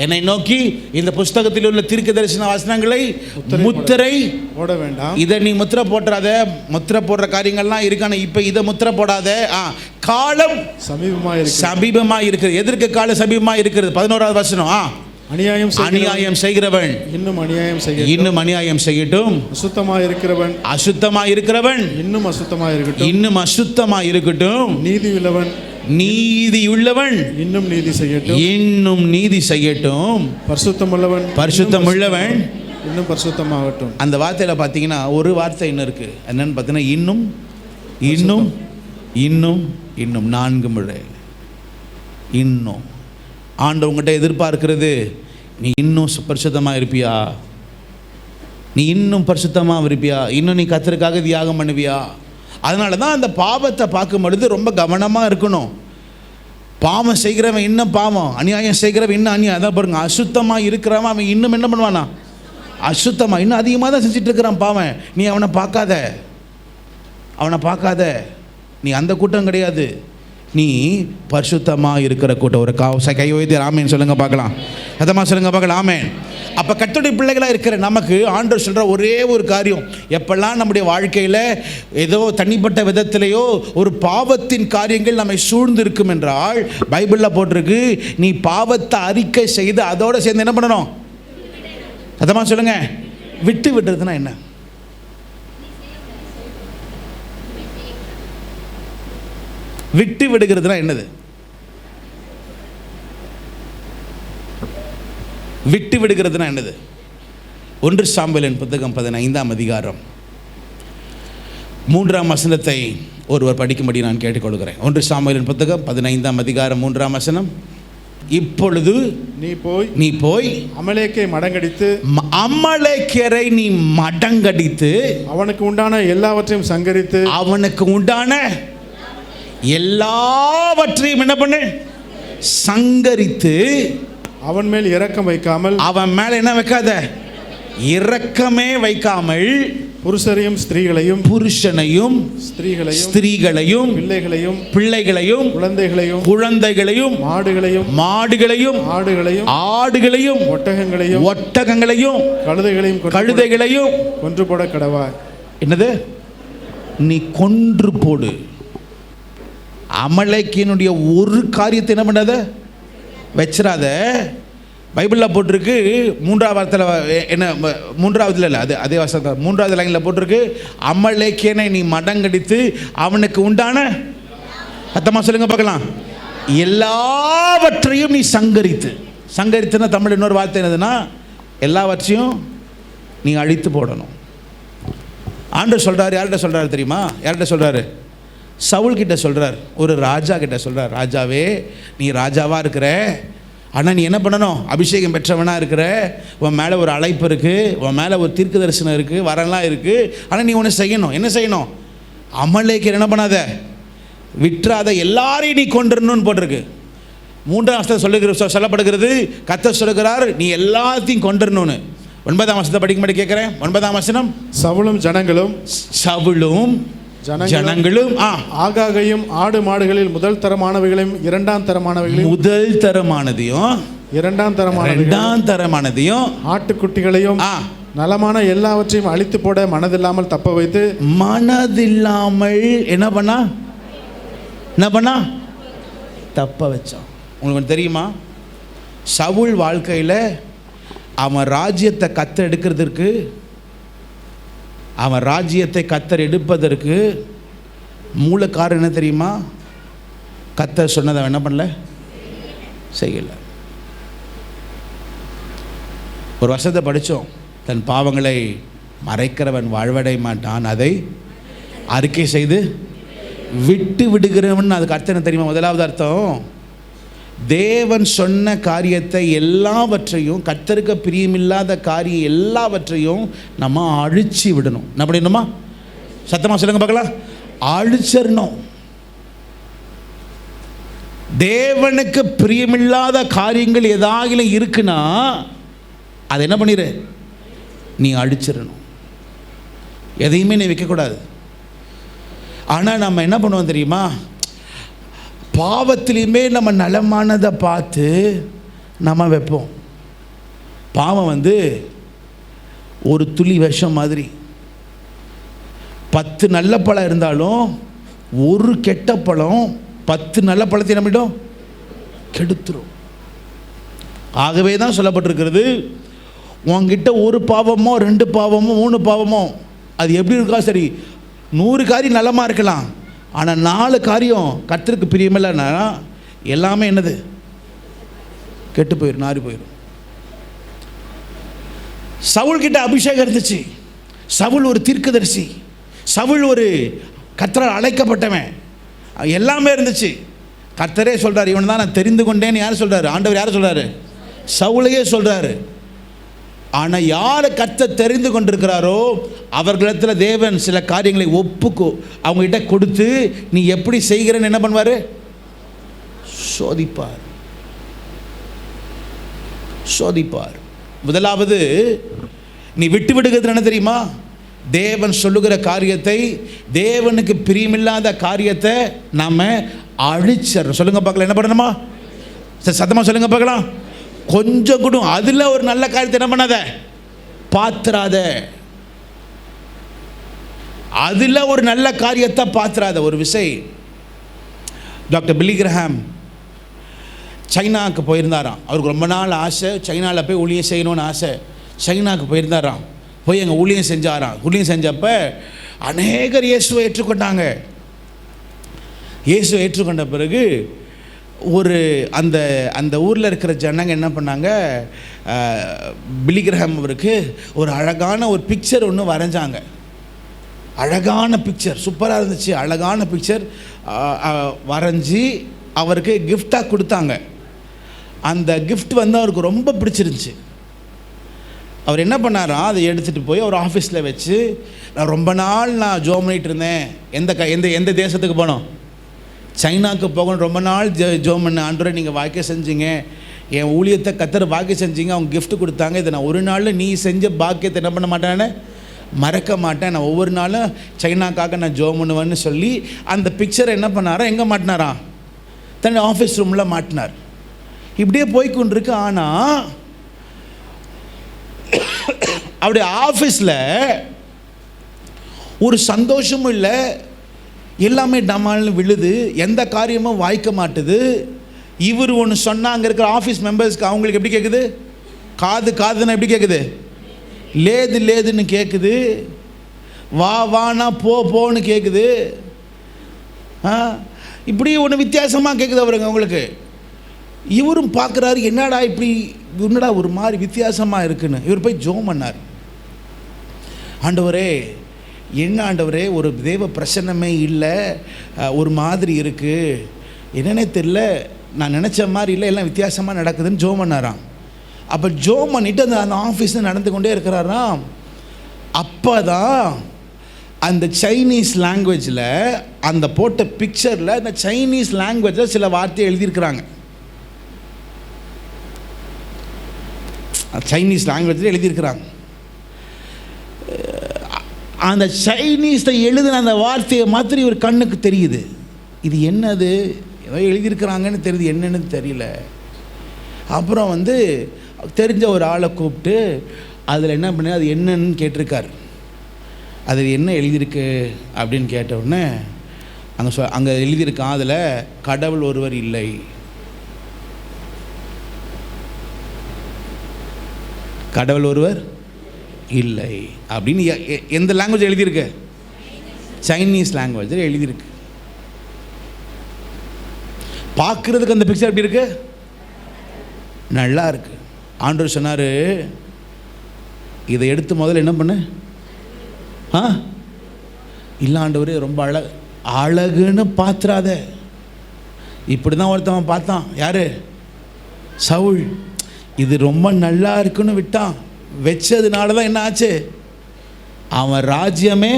என்னை நோக்கி, இந்த புஸ்தகத்தில் உள்ள தீர்க்க தரிசன வசனங்களை முத்திரை போட வேண்டாம். இதை நீ முத்திரை போட்டுறாத. முத்திரை போடுற காரியங்கள்லாம் இருக்கான, இப்போ இதை முத்திரை போடாத. காலம் சமீபமாக இருக்குது. எதற்கு காலம் சமீபமாக இருக்கிறது? 11ஆவது வசனம். அநியாயம் செய்கிறவன் இன்னும் அநியாயம் செய்யட்டும். அசுத்தமாக இருக்கிறவன் இன்னும் அசுத்தமாக இருக்கட்டும். நீதியுள்ளவன் இன்னும் நீதி செய்யட்டும். பரிசுத்தம் உள்ளவன் இன்னும் பரிசுத்தமாகட்டும். அந்த வார்த்தையில் பார்த்தீங்கன்னா ஒரு வார்த்தை இன்னும் இருக்குது. என்னன்னு பார்த்தீங்கன்னா இன்னும் 4 முறை. இன்னும் ஆண்டவங்கிட்ட எதிர்பார்க்கிறது, நீ இன்னும் பரிசுத்தமாக இருப்பியா? நீ இன்னும் பரிசுத்தமாக இருப்பியா? இன்னும் நீ கர்த்தருக்காக தியாகம் பண்ணுவியா? அதனால தான் அந்த பாவத்தை பார்க்கும் பொழுது ரொம்ப கவனமாக இருக்கணும். பாவம் செய்கிறவன் இன்னும் பாவம், அநியாயம் செய்கிறவன் இன்னும் அநியாயம். அதான் பாருங்க, அசுத்தமாக இருக்கிறவன் அவன் இன்னும் என்ன பண்ணுவானா? அசுத்தமாக இன்னும் அதிகமாக தான் செஞ்சுட்டு இருக்கிறான் பாவன். நீ அவனை பார்க்காத. நீ அந்த கூட்டம் கிடையாது. நீ பரிசுத்தமாக இருக்கிற கூட்டம். ஒரு கை வைத்து ஆமேன் சொல்லுங்க பார்க்கலாம். அதமா சொல்லுங்க பார்க்கலாம். ஆமேன். அப்போ கர்த்தருடைய பிள்ளைகளாக இருக்கிற நமக்கு ஆண்டவர் சொல்கிற ஒரே ஒரு காரியம், எப்பெல்லாம் நம்முடைய வாழ்க்கையில் ஏதோ தனிப்பட்ட விதத்திலேயோ ஒரு பாவத்தின் காரியங்கள் நம்மை சூழ்ந்து இருக்கும் என்றால், பைபிளில் போட்டிருக்கு, நீ பாவத்தை அறிக்கை செய்து அதோடு சேர்ந்து என்ன பண்ணணும்? அதமா சொல்லுங்க. விட்டு விடுறதுன்னா என்ன? விட்டு விடுகிறதுனா என்னது? விட்டு விடுகிறதுனா என்னது? 1 சாமுவேலின் புத்தகம் 15ஆம் அதிகாரம் 3ஆம் வசனத்தை ஒருவர் படிக்கும்படி நான் கேட்டுக்கொள்கிறேன். 1 சாமுவேலின் புத்தகம் 15ஆம் அதிகாரம் 3ஆம் வசனம். இப்பொழுது நீ போய் அமலேக்கை மடங்கடித்து, அமலேக்கியரை நீ மடங்கடித்து, அவனுக்கு உண்டான எல்லாவற்றையும் சங்கரித்து, அவனுக்கு உண்டான எல்லாவற்றையும் என்ன பண்ணு? சங்கரித்து, அவன் மேல் இரக்கம் வைக்காமல், அவன் மேல என்ன வைக்காத? இரக்கமே வைக்காமல், புருஷனையும் ஸ்திரீகளையும் பிள்ளைகளையும் குழந்தைகளையும் மாடுகளையும் ஆடுகளையும் ஒட்டகங்களையும் கழுதைகளையும் கொன்று போட கடவாய். என்னது? நீ கொன்று போடு. அமலேக்கியனுடைய ஒரு காரியத்தை என்ன பண்ணாத? வச்சிடாத. பைபிளில் போட்டிருக்கு, 3ஆவது வார்த்தையில் என்ன, 3ஆவதுல இல்லை, அதே வாசகம் 3ஆவது லைனில் போட்டிருக்கு, அமலேக்கியனை நீ மடங்கடித்து அவனுக்கு உண்டான, சத்தமாக சொல்லுங்க பார்க்கலாம், எல்லாவற்றையும் நீ சங்கரித்துன்னா தமிழ் இன்னொரு வார்த்தை என்னதுன்னா, எல்லாவற்றையும் நீ அழித்து போடணும். ஆண்டவர் சொல்கிறார். யார்கிட்ட சொல்கிறாரு தெரியுமா? யார்கிட்ட சொல்கிறாரு? சவுல் கிட்ட சொல்கிறார். ஒரு ராஜா கிட்ட சொல்கிறார், ராஜாவே, நீ ராஜாவாக இருக்கிற, ஆனால் நீ என்ன பண்ணணும்? அபிஷேகம் பெற்றவனாக இருக்கிற, உன் மேலே ஒரு அழைப்பு இருக்குது, உன் மேலே ஒரு தீர்க்க தரிசனம் இருக்குது, வரலாம் இருக்குது. ஆனால் நீ ஒன்று செய்யணும். என்ன செய்யணும்? அமலேக்கியர் என்ன பண்ணாத? விட்டுறாத, எல்லாரையும் நீ கொண்டுறணும்னு போட்டிருக்கு. 3ஆம் வசனத்தில் சொல்லப்படுகிறது, கர்த்தர் சொல்லுகிறார், நீ எல்லாத்தையும் கொண்டுறணும்னு. 9ஆம் வசனத்தை படிக்கும்படி கேட்குறேன். 9ஆம் வசனம். சவுலும் ஜனங்களும் ஆகாகையும் ஆடு மாடுகளில் முதல் தரமானவைகளையும் இரண்டாம் தரமானதையும் ஆட்டுக்குட்டிகளையும் நலமான எல்லாவற்றையும் அழித்து போட மனதில்லாமல் தப்ப வைத்து, மனதில்லாமல் என்ன பண்ணா? தப்ப வச்சான். உங்களுக்கு தெரியுமா, சவுல் வாழ்க்கையில் அவன் ராஜ்யத்தை கத்தர் எடுக்கிறதுக்கு, அவன் ராஜ்யத்தை கத்தர் எடுப்பதற்கு மூல காரணம் என்ன தெரியுமா? கத்தர் சொன்னதை என்ன பண்ணல? செய்யலை. ஒரு வருஷத்தை படித்தோம், தன் பாவங்களை மறைக்கிறவன் வாழ்வடை மாட்டான், அதை அறிக்கை செய்து விட்டு விடுகிறவன். அதுக்கு அர்த்தம் என்ன தெரியுமா? முதலாவது அர்த்தம், தேவன் சொன்ன காரியத்தை எல்லாவற்றையும், கர்த்தருக்கு பிரியமில்லாத காரியம் எல்லாவற்றையும் நம்ம அழிச்சு விடணும். என்ன பண்ணணுமா? சத்தமாக சொல்லுங்க பார்க்கலாம். அழிச்சிடணும். தேவனுக்கு பிரியமில்லாத காரியங்கள் ஏதாவது இருக்குன்னா அதை என்ன பண்ணிடு? நீ அழிச்சிடணும். எதையுமே நீ வைக்கக்கூடாது. ஆனால் நம்ம என்ன பண்ணுவோம் தெரியுமா? பாவத்திலையுமே நம்ம நலமானதை பார்த்து நம்ம வைப்போம். பாவம் ஒரு துளி விஷம் மாதிரி. 10 நல்ல பழம் இருந்தாலும் ஒரு கெட்ட பழம் 10 நல்ல பழத்தை நம்மிடம் கெடுத்துரும். ஆகவே தான் சொல்லப்பட்டிருக்கிறது, உங்ககிட்ட ஒரு பாவமோ 2 பாவமோ 3 பாவமோ அது எப்படி இருக்கா சரி, 100 காரியம் நலமாக இருக்கலாம், ஆனால் 4 காரியம் கர்த்தருக்கு பிரியமில்லைன்னா எல்லாமே என்னது? கெட்டு போயிடும், நாரி போயிடும். சவுல் கிட்ட அபிஷேகம் இருந்துச்சு. சவுல் ஒரு தீர்க்கதரிசி, சவுல் ஒரு கர்த்தரால் அழைக்கப்பட்டவன், எல்லாமே இருந்துச்சு. கர்த்தரே சொல்கிறார், இவன் தான் நான் தெரிந்து கொண்டேன்னு. யார் சொல்கிறாரு? ஆண்டவர். யார் சொல்கிறாரு? சவுலையே சொல்கிறாரு. ஆனால் யாரை கர்த்தர் தெரிந்து கொண்டிருக்கிறாரோ அவர்களிடத்தில் தேவன் சில காரியங்களை அவங்ககிட்ட கொடுத்து, நீ எப்படி செய்கிறேன்னு என்ன பண்ணுவார்? சோதிப்பார். முதலாவது நீ விட்டு விடுகிறது என்ன தெரியுமா? தேவன் சொல்லுகிற காரியத்தை, தேவனுக்கு பிரியமில்லாத காரியத்தை நாம் அழிச்சர். சொல்லுங்க பார்க்கலாம், என்ன பண்ணணுமா? சத்தமாக சொல்லுங்க பார்க்கலாம். கொஞ்சம் கூட அதில் ஒரு நல்ல காரியத்தை என்ன பண்ணாத, பாத்துறாத. அதில் ஒரு நல்ல காரியத்தை பாத்துறாத. ஒரு விஷயம், டாக்டர் பில்லி கிரஹாம் சைனாவுக்கு போயிருந்தாராம். அவருக்கு ரொம்ப நாள் ஆசை, சைனாவில் போய் ஊழியம் செய்யணும்னு ஆசை. சைனாவுக்கு போயிருந்தாராம். போய் அங்கே ஊழியம் செஞ்சாராம். ஊழியம் செஞ்சப்போ அநேகர் இயேசுவை ஏற்றுக்கொண்டாங்க. இயேசுவை ஏற்றுக்கொண்ட பிறகு ஒரு அந்த அந்த ஊரில் இருக்கிற ஜனங்க என்ன பண்ணாங்க, பில்லி கிரஹாம் அவருக்கு ஒரு அழகான ஒரு பிக்சர் ஒன்று வரைஞ்சாங்க. அழகான பிக்சர், சூப்பராக இருந்துச்சு. அழகான பிக்சர் வரைஞ்சி அவருக்கு கிஃப்டாக கொடுத்தாங்க. அந்த கிஃப்ட் வந்து அவருக்கு ரொம்ப பிடிச்சிருந்துச்சு. அவர் என்ன பண்ணாரா, அதை எடுத்துகிட்டு போய் அவர் ஆஃபீஸில் வச்சு, நான் ரொம்ப நாள் ஜோம் பண்ணிகிட்டு இருந்தேன். எந்த தேசத்துக்கு போனோம்? சைனாவுக்கு போகணும். ரொம்ப நாள் ஜோம் பண்ண ஆண்டவரே, நீங்கள் வாய்க்க செஞ்சீங்க, என் ஊழியத்தை கத்தர் வாய்க்க செஞ்சீங்க, அவங்க கிஃப்ட் கொடுத்தாங்க. இதை நான் ஒரு நாள் நீ செஞ்ச பாக்கியத்தை என்ன பண்ண மாட்டேன்னு மறக்க மாட்டேன். நான் ஒவ்வொரு நாளும் சைனாக்காக நான் ஜோம் பண்ணுவேன்னு சொல்லி அந்த பிக்சரை என்ன பண்ணாரா, எங்கே மாட்டினாரா, தன் ஆஃபீஸ் ரூமில் மாட்டினார். இப்படியே போய்கொண்டிருக்கு. ஆனால் அவருடைய ஆஃபீஸில் ஒரு சந்தோஷமும் இல்லை, எல்லாமே டமால்னு விழுது, எந்த காரியமும் வாய்க்க மாட்டுது. இவர் ஒன்று சொன்னாங்க இருக்கிற ஆஃபீஸ் மெம்பர்ஸ்க்கு அவங்களுக்கு எப்படி கேட்குது, காதுன்னா எப்படி கேட்குது, லேதுன்னு கேட்குது. வானா போன்னு கேட்குது. இப்படி ஒன்று வித்தியாசமாக கேட்குது அவருங்க அவங்களுக்கு. இவரும் பார்க்குறாரு, என்னடா ஒரு மாதிரி வித்தியாசமாக இருக்குன்னு. இவர் போய் ஜோம் பண்ணார். ஆண்டவரே, என்ன ஆண்டவரே, ஒரு தேவ பிரசன்னமே இல்லை, ஒரு மாதிரி இருக்குது, என்னன்னே தெரியல, நான் நினச்ச மாதிரி இல்லை, எல்லாம் வித்தியாசமாக நடக்குதுன்னு ஜோம் பண்ணாராம். அப்போ ஜோம் பண்ணிவிட்டு அந்த ஆஃபீஸில் நடந்து கொண்டே இருக்கிறாராம். அப்போ தான் அந்த சைனீஸ் லாங்குவேஜில் அந்த போட்ட பிக்சரில் அந்த சைனீஸ் லாங்குவேஜில் சில வார்த்தையை எழுதியிருக்கிறாங்க. சைனீஸ் லாங்குவேஜில் எழுதியிருக்கிறாங்க. அந்த சைனீஸில் எழுதின அந்த வார்த்தையை மாத்திரம் இவர் கண்ணுக்கு தெரியுது. இது என்னது, ஏதோ எழுதியிருக்கிறாங்கன்னு தெரியுது, என்னன்னு தெரியல. அப்புறம் வந்து தெரிஞ்ச ஒரு ஆளை கூப்பிட்டு அதில் என்ன பண்ண, அது என்னன்னு கேட்டிருக்கார். அதில் என்ன எழுதியிருக்கு அப்படின்னு கேட்ட உடனே அங்கே எழுதியிருக்கான், அதில் கடவுள் ஒருவர் இல்லை, கடவுள் ஒருவர் இல்லை அப்படின்னு எந்த லாங்குவேஜ் எழுதியிருக்கு? சைனீஸ் லாங்குவேஜில் எழுதியிருக்கு. பார்க்குறதுக்கு அந்த பிக்சர் எப்படி இருக்கு? நல்லா இருக்கு. ஆண்டவர் சொன்னார், இதை எடுத்து முதல்ல என்ன பண்ணு, இல்லை ஆண்டவர் ரொம்ப அழகுன்னு பாத்துறாத. இப்படி தான் ஒருத்தவன் பார்த்தான். யாரு? சவுல். இது ரொம்ப நல்லா இருக்குன்னு விட்டான். வச்சதுனால தான் என்ன ஆச்சு, அவன் ராஜ்யமே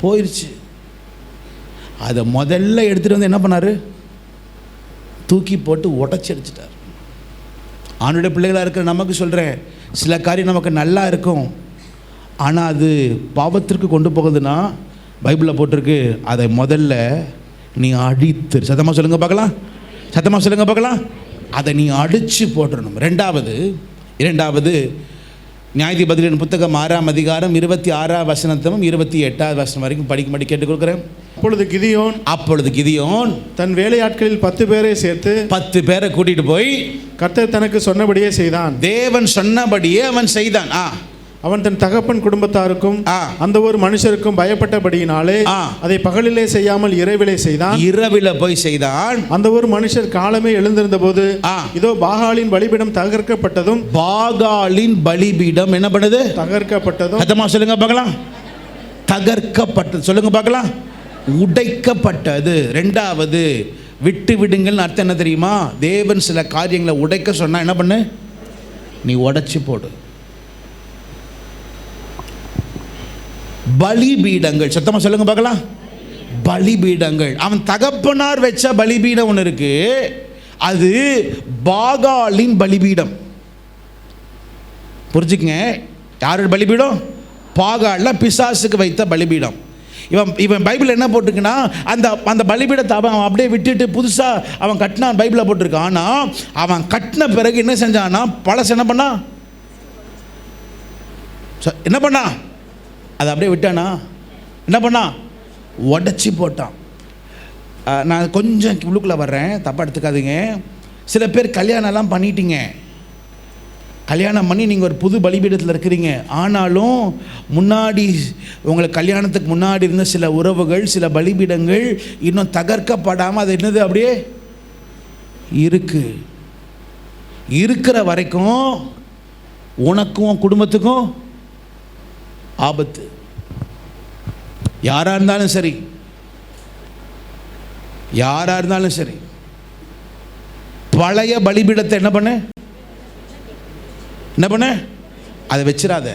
போயிடுச்சு. அதை முதல்ல எடுத்துகிட்டு வந்து என்ன பண்ணார், தூக்கி போட்டு உடச்சி அடிச்சிட்டார். ஆணுடைய பிள்ளைகளாக இருக்கிற நமக்கு சொல்கிறேன், சில காரியம் நமக்கு நல்லா இருக்கும், ஆனால் அது பாவத்திற்கு கொண்டு போகுதுன்னா பைபிளில் போட்டிருக்கு, அதை முதல்ல நீ அடித்து, சத்தமாக சொல்லுங்க பார்க்கலாம், சத்தமாக சொல்லுங்க பார்க்கலாம், அதை நீ அடித்து போட்டுடணும். இரண்டாவது நியாயாதிபதிகளின் புத்தகம் 6ஆம் அதிகாரம் 26ஆம் வசனத்தும் 28ஆவது வசனம் வரைக்கும் படிக்கும்படி கேட்டுக் கொடுக்குறேன். அப்பொழுது கிதியோன் தன் வேலையாட்களில் 10 பேரை சேர்த்து 10 பேரை கூட்டிட்டு போய் கர்த்தர் தனக்கு சொன்னபடியே செய்தான். தேவன் சொன்னபடியே அவன் செய்தான். அவன் தன் தகப்பன் குடும்பத்தாருக்கும் அந்த ஒரு மனுஷருக்கும் பயப்பட்டபடியினாலே அதை பகலிலே செய்யாமல் இரவிலே செய்தான். இரவில போய் செய்தான். அந்த ஒரு மனுஷர் காலமே எழுந்திருந்த போது இதோ பாகாலின் பலிபீடம் தகர்க்கப்பட்டதும், பாகாலின் பலிபீடம் என்ன பண்ணுது, தகர்க்கப்பட்டதும். சத்தமா சொல்லுங்க பார்க்கலாம், தகர்க்கப்பட்டது. சொல்லுங்க பார்க்கலாம், உடைக்கப்பட்டது. ரெண்டாவது, விட்டு விடுங்கள்னு அர்த்தம் என்ன தெரியுமா? தேவன் சில காரியங்களை உடைக்க சொன்னா என்ன பண்ணு, நீ உடைச்சு போடு. பலிபீடங்கள், சத்தமா சொல்லுங்க பார்க்கலாம், பலிபீடங்கள். அவன் தகப்பனார் வச்ச பலிபீடம் ஒன்று இருக்கு, அது பாகாலின் பலிபீடம். புரிஞ்சுக்கங்க, யாரோட பலிபீடம்? பாகால்ல பிசாசுக்கு வைத்த பலிபீடம். இவன் பைபிள் என்ன போட்டிருக்குன்னா அந்த பலிபீடத்தை அவன் அப்படியே விட்டுட்டு புதுசாக அவன் கட்டினான் பைபிளில் போட்டிருக்கான். ஆனால் அவன் கட்டின பிறகு என்ன செஞ்சான்னா பழசு என்ன பண்ணா அதை அப்படியே விட்டானா, என்ன பண்ணா, உடச்சி போட்டான். நான் கொஞ்சம் உள்ளுக்குள்ளே வர்றேன், தப்பாக எடுத்துக்காதீங்க. சில பேர் கல்யாணம்லாம் பண்ணிட்டீங்க, கல்யாணம் பண்ணி நீங்கள் ஒரு புது பலிபீடத்தில் இருக்கிறீங்க. ஆனாலும் முன்னாடி உங்களுக்கு கல்யாணத்துக்கு முன்னாடி இருந்த சில உறவுகள், சில பலிபீடங்கள் இன்னும் தகர்க்கப்படாமல் அது என்னது அப்படியே இருக்கிற வரைக்கும் உனக்கும் குடும்பத்துக்கும் ஆபத்து. யாராக இருந்தாலும் சரி பழைய பலிபீடத்தை என்ன பண்ண அதை வச்சிராத.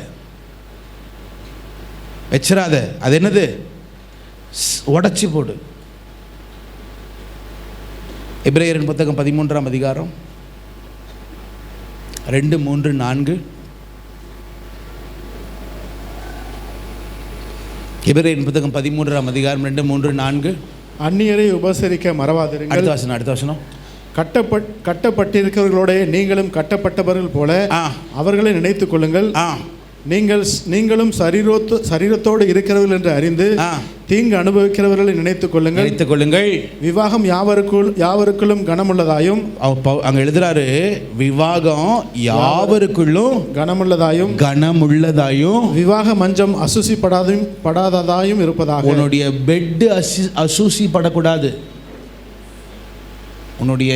அது என்னது, உடைச்சி போடு. எபிரேயரின் புத்தகம் 13ஆம் அதிகாரம் 2, 3, 4. எபிரேயரின் புத்தகம் 13ஆம் அதிகாரம் 2, 3, 4. அந்நியரை உபசரிக்க மறவாதிருங்கள். அடுத்த வசனம். கட்டப்பட்டிருக்கிறவர்களோட நீங்களும் கட்டப்பட்டவர்கள் போல அவர்களை நினைத்துக் கொள்ளுங்கள். நீங்களும் சரீரத்தோடு இருக்கிறவர்கள் என்று அறிந்து தீங்கு அனுபவிக்கிறவர்களை நினைத்துக் கொள்ளுங்கள். விவாகம் யாவருக்குள்ளும் கனமுள்ளதாயும், அங்க எழுதுறாரு, விவாகம் யாவருக்குள்ளும் கனமுள்ளதாயும் விவாக மஞ்சம் படாததாயும் இருப்பதாக. உன்னுடைய பெட் அசூசிப்படக்கூடாது. உன்னுடைய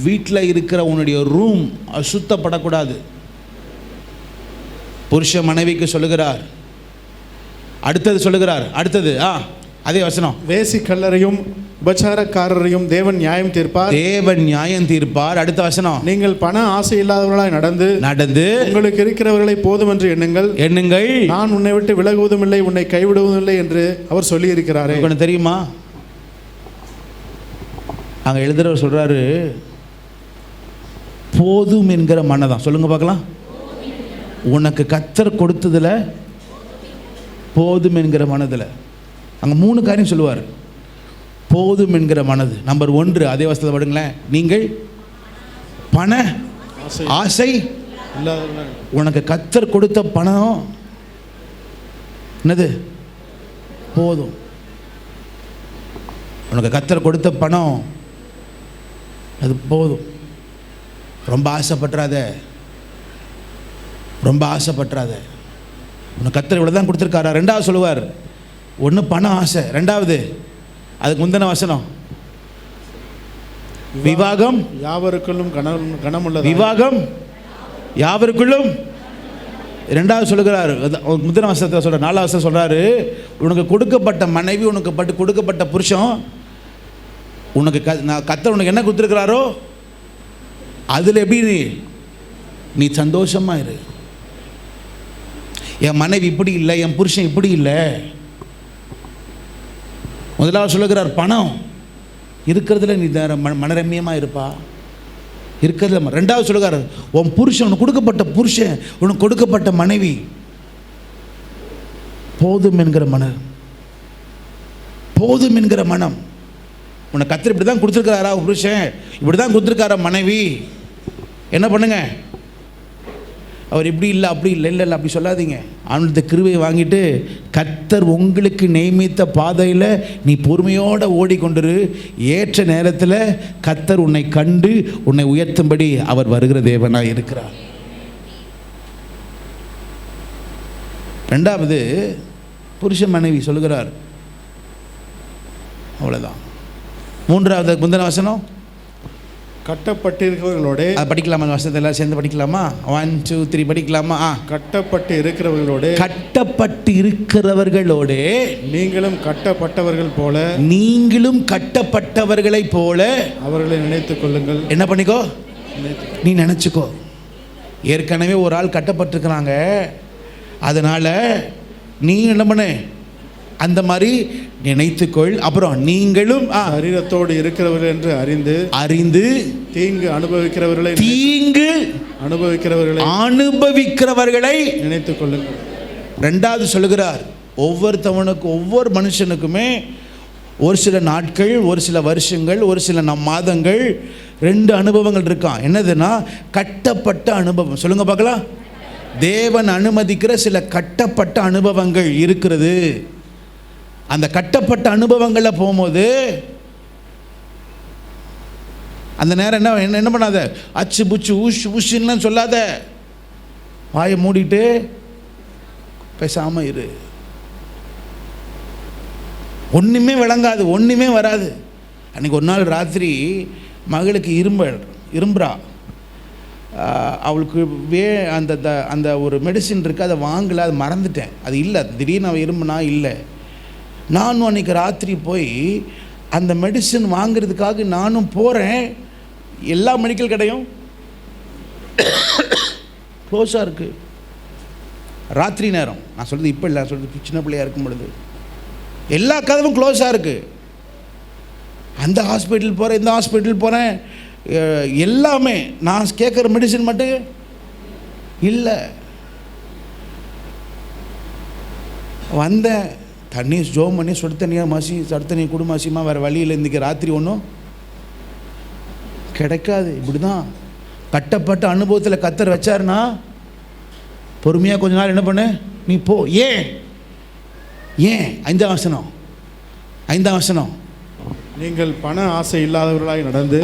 வீட்டில் இருக்கிற உன்னுடைய ரூம் அசுத்தப்படக்கூடாது. புருஷ மனைவிக்கு சொல்லுகிறார். அடுத்தது அதே வசனம். வேசி கல்லறையும் உபச்சாரக்காரரையும் தேவன் நியாயம் தீர்ப்பார். அடுத்த வசனம். நீங்கள் பண ஆசை இல்லாதவர்களாய் நடந்து உங்களுக்கு இருக்கிறவர்களை போதும் என்று எண்ணுங்கள். நான் உன்னை விட்டு விலகுவதும் இல்லை, உன்னை கைவிடுவதும் இல்லை என்று அவர் சொல்லி இருக்கிறாரே. உங்களுக்கு தெரியுமா, அங்க எழுதுறவர் சொல்றாரு, போதும் என்கிற மனதான். சொல்லுங்க பார்க்கலாம். உனக்கு கர்த்தர் கொடுத்ததுல போதும் என்கிற மனதில் அங்கே 3 காரியம் சொல்லுவார். போதும் என்கிற மனது. நம்பர் 1, அதே வசனத்தை படுங்களேன். நீங்கள் பண ஆசை உனக்கு கர்த்தர் கொடுத்த பணம் என்னது, போதும். உனக்கு கர்த்தர் கொடுத்த பணம் அது போதும். ரொம்ப ஆசைப்பட்டுறாத. உனக்கு கர்த்தர் இவ்வளோ தான் கொடுத்துருக்காரா. 2வது சொல்லுவார், 1 பண ஆசை, 2வது அதுக்கு முந்தின வசனம், விவாகம் யாவருக்குள்ளும் கனமுள்ளது. விவாகம் யாவருக்குள்ளும் 2வது சொல்லுகிறார். முந்தின வசனத்தை சொல்ற 4வது வசனம் சொல்றாரு, உனக்கு கொடுக்கப்பட்ட மனைவி, உனக்கு கொடுக்கப்பட்ட புருஷன், உனக்கு கர்த்தர் உனக்கு என்ன கொடுத்துருக்கிறாரோ அதில் எப்படி நீ சந்தோஷமா இரு. என் மனைவி இப்படி இல்லை, என் புருஷன் இப்படி இல்லை. முதலாவது சொல்லுகிறார், பணம் இருக்கிறதுல நீ மனரம்யமாக இருப்பா, இருக்கிறதுல. 2வது சொல்லுகிறார், உன் புருஷன், உனக்கு கொடுக்கப்பட்ட புருஷன், உனக்கு கொடுக்கப்பட்ட மனைவி போதும் என்கிற மனம். உனக்கு கர்த்தர் இப்படி தான் கொடுத்துருக்காரா புருஷன், இப்படி தான் கொடுத்துருக்காரா மனைவி, என்ன பண்ணுங்க, அவர் இப்படி இல்லை அப்படி இல்லை அப்படி சொல்லாதீங்க. அவனுடைய கிருபையை வாங்கிட்டு கர்த்தர் உங்களுக்கு நியமித்த பாதையில் நீ பொறுமையோடு ஓடிக்கொண்டிரு. ஏற்ற நேரத்தில் கர்த்தர் உன்னை கண்டு உன்னை உயர்த்தும்படி அவர் வருகிற தேவனாக இருக்கிறார். 2வது புருஷன் மனைவி சொல்லுகிறார், அவ்வளோதான். 3வது முந்தின வசனம், கட்டப்பட்டிருக்கிறவர்களோட படிக்கலாமா? அந்த வசனத்தை எல்லாம் சேர்ந்து படிக்கலாமா? 1, 2, 3 படிக்கலாமா? கட்டப்பட்டு இருக்கிறவர்களோட நீங்களும் கட்டப்பட்டவர்களைப் போல அவர்களை நினைத்துக் கொள்ளுங்கள். என்ன பண்ணிக்கோ, நீ நினைச்சுக்கோ. ஏற்கனவே ஒரு ஆள் கட்டப்பட்டிருக்கிறாங்க, அதனால நீ என்ன பண்ணு, அந்த மாதிரி நினைத்துக்கொள். அப்புறம் நீங்களும் சரீரத்தோடு இருக்கிறவர்கள் என்று அறிந்து தீங்கு அனுபவிக்கிறவர்களை நினைத்துக் கொள்ளுங்கள். 2வது சொல்லுகிறார், ஒவ்வொரு மனுஷனுக்குமே ஒரு சில நாட்கள், ஒரு சில வருஷங்கள், ஒரு சில மாதங்கள், 2 அனுபவங்கள் இருக்கான். என்னதுன்னா கட்டப்பட்ட அனுபவம். சொல்லுங்க பார்க்கலாம். தேவன் அனுமதிக்கிற சில கட்டப்பட்ட அனுபவங்கள் இருக்கிறது. அந்த கட்டப்பட்ட அனுபவங்களில் போகும்போது அந்த நேரம் என்ன பண்ணாத, அச்சு புச்சு ஊஷின்லாம் சொல்லாத, வாயை மூடிட்டு பேசாமல் இரு. ஒன்றுமே விளங்காது, ஒன்றுமே வராது. அன்றைக்கி ஒரு நாள் ராத்திரி மகளுக்கு இரும்புறா. அவளுக்கு அந்த ஒரு மெடிசின் இருக்குது, அதை வாங்கலை, அதை மறந்துட்டேன். அது இல்லை, திடீர்னு அவள் இரும்புனா இல்லை. நானும் அன்றைக்கி ராத்திரி போய் அந்த மெடிசின் வாங்கிறதுக்காக நானும் போகிறேன். எல்லா மெடிக்கல் கடையும் க்ளோஸாக இருக்குது. ராத்திரி நேரம், நான் சொல்கிறது இப்போ இல்லை, சொல்கிறது சின்ன பிள்ளையாக இருக்கும் பொழுது எல்லா கதவும் க்ளோஸாக இருக்குது. அந்த ஹாஸ்பிட்டல் போகிறேன், இந்த ஹாஸ்பிட்டல் போகிறேன், எல்லாமே நான் கேட்குற மெடிசின் மட்டும் இல்லை. வந்தேன், தண்ணி ஜோம் பண்ணி சுடு தண்ணியாக மாசி, சுடு தண்ணியை குடு மாசிமா, வேறு வழியில் இன்றைக்கி ராத்திரி ஒன்றும் கிடைக்காது. இப்படி தான் கட்டப்பட்ட அனுபவத்தில் கத்தர் வச்சாருன்னா பொறுமையாக கொஞ்ச நாள் என்ன பண்ணு, நீ போ. ஏன் 5ஆம் வசனம், நீங்கள் பண ஆசை இல்லாதவர்களாய் நடந்து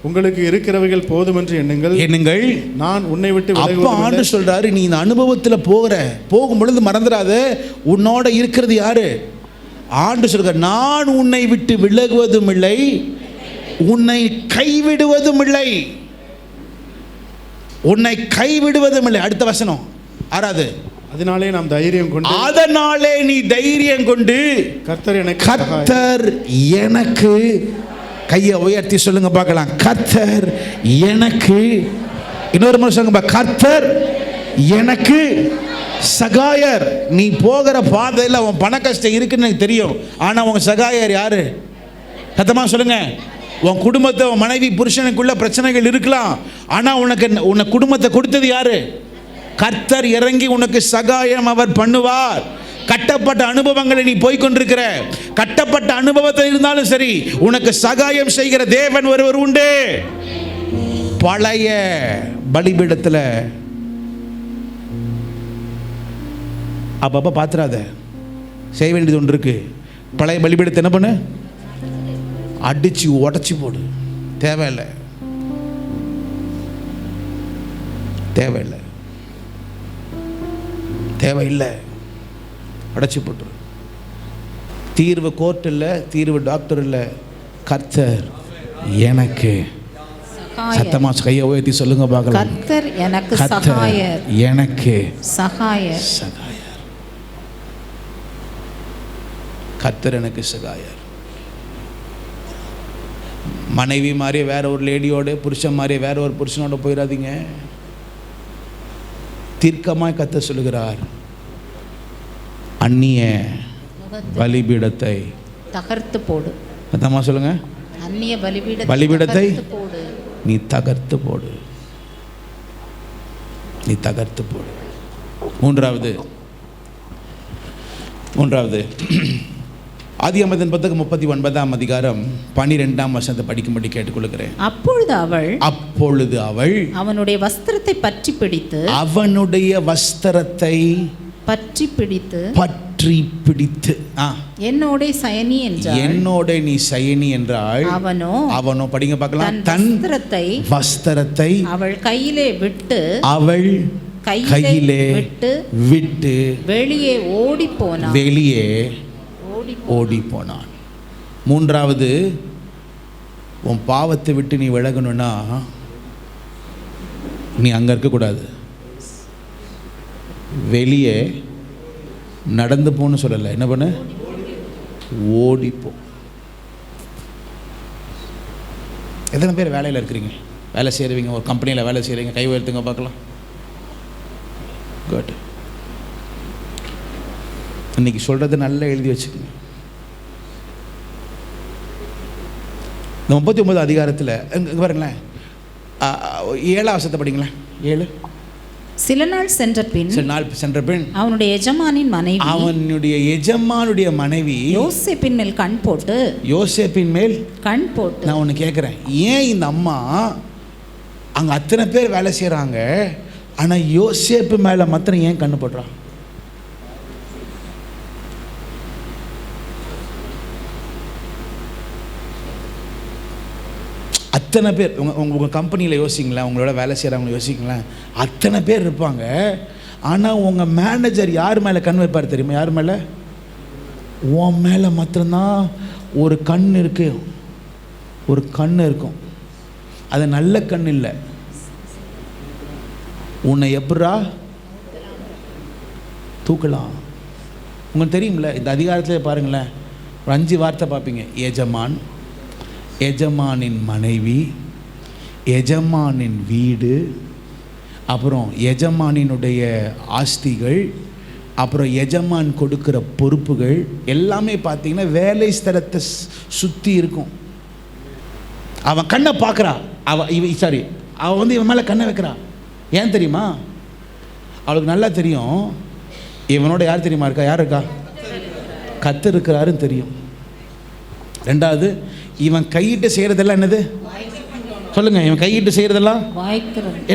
உங்களுக்கு இருக்கிறவைகள் போதும் என்று எண்ணுங்கள், நான் உன்னை விட்டு விலகுவதில்லை. அப்ப ஆண்டு சொல்றாரு, நீ இந்த அனுபவத்தில் போகும் பொழுது மறந்துடாத, உன்னோட இருக்கிறது யாரு? ஆண்டு சொல்றாரு, நான் உன்னை விட்டு விலகுவதும் இல்லை, உன்னை கைவிடுவதும் இல்லை. அடுத்த வசனம் 6. அதனாலே நீ தைரியம் கொண்டு கர்த்தர் எனக்கு, கையை உயர்த்தி சொல்லுங்க பார்க்கலாம், கர்த்தர் எனக்கு, இன்னொரு முறை சொல்லுங்க, கர்த்தர் எனக்கு சகாயர். நீ போகிற பாதையில் உன் பண கஷ்டம் இருக்குன்னு எனக்கு தெரியும், ஆனால் உன் சகாயர் யாரு? சத்தமா சொல்லுங்க. உன் குடும்பத்தை, உன் மனைவி புருஷனுக்குள்ள பிரச்சனைகள் இருக்கலாம், ஆனால் உன்னை குடும்பத்தை கொடுத்தது யாரு? கர்த்தர் இறங்கி உனக்கு சகாயம் அவர் பண்ணுவார். கட்டப்பட்ட அனுபவங்களை நீ போய்கொண்டிருக்கிற, கட்டப்பட்ட அனுபவத்தில் இருந்தாலும் சரி, உனக்கு சகாயம் செய்கிற தேவன் ஒருவர் உண்டு. பழைய பலிபீடத்தில் அப்பப்போ பாத்துறாத, செய்ய வேண்டியது ஒன்று இருக்கு. பழைய பலிபீடத்தை என்ன பண்ணு, அடிச்சு உடச்சி போடு. தேவையில்லை. அடைச்சி போட்டுரு. தீர்வு கோர்ட் இல்லை, தீர்வு டாக்டர் இல்லை, கர்த்தர் எனக்கு. சத்தமா கையை உயர்த்தி சொல்லுங்க பார்க்கலாம், கர்த்தர் எனக்கு சகாயர். எனக்கு சகாயர். கர்த்தர் எனக்கு சகாயர். மனைவி மாதிரி வேற ஒரு லேடியோட, புருஷன் மாதிரி வேற ஒரு புருஷனோட போயிடாதீங்க. தீர்க்கமாய் கர்த்தர் சொல்லுகிறார், அந்நிய பலிபீடத்தை தகர்த்து போடு. அத்தமா சொல்லுங்க, அந்நிய பலிபீடத்தை நீ தகர்த்து போடு. மூன்றாவது ஆதியாகமத்தின் புத்தகம் 39ஆம் அதிகாரம் 12ஆம் வசனத்தை படிக்கும்படி கேட்டுக்கொள்கிறேன். அப்பொழுது அவள் அவனுடைய வஸ்திரத்தை பற்றி பிடித்து என்னோட நீ சயனி என்றாள். அவனோ படிங்க பார்க்கலாம், தன் வஸ்திரத்தை அவள் கையிலே விட்டு வெளியே ஓடி போனான். மூன்றாவது, உன் பாவத்தை விட்டு நீ விலகணும்னா நீ அங்கே இருக்கக்கூடாது. வெளியே நடந்து போன்னு சொல்லலை, என்ன பண்ண, ஓடிப்போ. எத்தனை பேர் வேலையில் இருக்கிறீங்க, வேலை செய்கிறவங்க, ஒரு கம்பெனியில் வேலை செய்கிறீங்க? கை உயர்த்துங்க பார்க்கலாம். குட். இன்னைக்கு சொல்கிறது நல்லா எழுதி வச்சுக்கோங்க. இந்த 39 அதிகாரத்தில் இங்கே பாருங்களேன், 7ஆம் வசனத்தை படிங்களேன். 7 சில நாள் சென்ற பின் அவனுடைய எஜமானுடைய மனைவி யோசேப்பின் மேல் கண் போட்டு நான் ஒன்று கேட்குறேன், ஏன் இந்த அம்மா அங்கே அத்தனை பேர் வேலை செய்கிறாங்க, ஆனால் யோசேப்பு மேலே மாத்திரம் ஏன் கண்ணு போடுறான்? அத்தனை பேர் உங்கள் கம்பெனியில் யோசிங்களேன், உங்களோட வேலை செய்கிறவங்க யோசிங்களேன், அத்தனை பேர் இருப்பாங்க. ஆனால் உங்கள் மேனேஜர் யார் மேலே கண் வைப்பார் தெரியுமா? யார் மேலே? உன் மேலே மாத்திரம்தான் ஒரு கண் இருக்கு, ஒரு கண் இருக்கும். அது நல்ல கண் இல்லை. உன்னை எப்படா தூக்கலாம்? உங்களுக்கு தெரியுமில்ல, இந்த அதிகாரத்தில் பாருங்களேன், ஒரு 5 வார்த்தை பார்ப்பீங்க. எஜமான், எஜமானின் மனைவி, எஜமானின் வீடு, அப்புறம் எஜமானினுடைய ஆஸ்திகள், அப்புறம் எஜமான் கொடுக்குற பொறுப்புகள் எல்லாமே பார்த்தீங்கன்னா வேலை ஸ்தலத்தை சுற்றி இருக்கும். அவன் கண்ணை பார்க்குறா, அவன் வந்து இவன் மேலே கண்ணை வைக்கிறா. ஏன் தெரியுமா? அவளுக்கு நல்லா தெரியும் இவனோட யார் தெரியுமா இருக்கா, யார் இருக்கா, கர்த்தர் இருக்கிறாருன்னு தெரியும். ரெண்டாவது, இவன் கையிட்டு செய்கிறதெல்லாம் என்னது சொல்லுங்க? இவன் கையிட்டு செய்கிறதெல்லாம்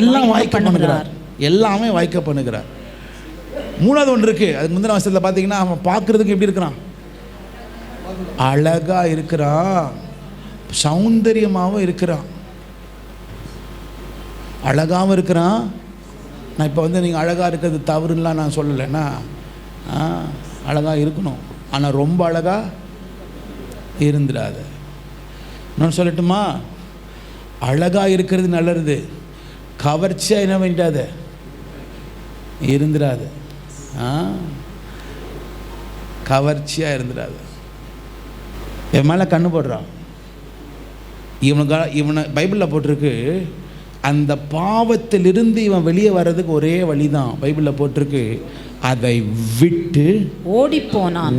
எல்லாம் வாய்க்க பண்ணுகிறார், எல்லாமே வாய்க்க பண்ணுகிறார். மூணாவது ஒன்று இருக்குது, அதுக்கு முந்தின வருஷத்தில் பார்த்தீங்கன்னா அவன் பார்க்குறதுக்கு எப்படி இருக்கிறான்? அழகாக இருக்கிறான், சௌந்தரியமாகவும் இருக்கிறான், அழகாகவும் இருக்கிறான். நான் இப்போ வந்து நீங்கள் அழகாக இருக்கிறது தவறுலாம் நான் சொல்லலைன்னா, அழகாக இருக்கணும், ஆனால் ரொம்ப அழகாக இருந்துடாது. நான் சொல்லட்டுமா? அழகாக இருக்கிறது நல்லது, கவர்ச்சியாக என்ன வேண்டாத இருந்துடாது, கவர்ச்சியாக இருந்துடாது. என் மேலே கண்ணு போடுறான். இவனை பைபிளில் போட்டிருக்கு, அந்த பாவத்திலிருந்து இவன் வெளியே வர்றதுக்கு ஒரே வழிதான். பைபிளில் போட்டிருக்கு, அதை விட்டு ஓடி போனான்.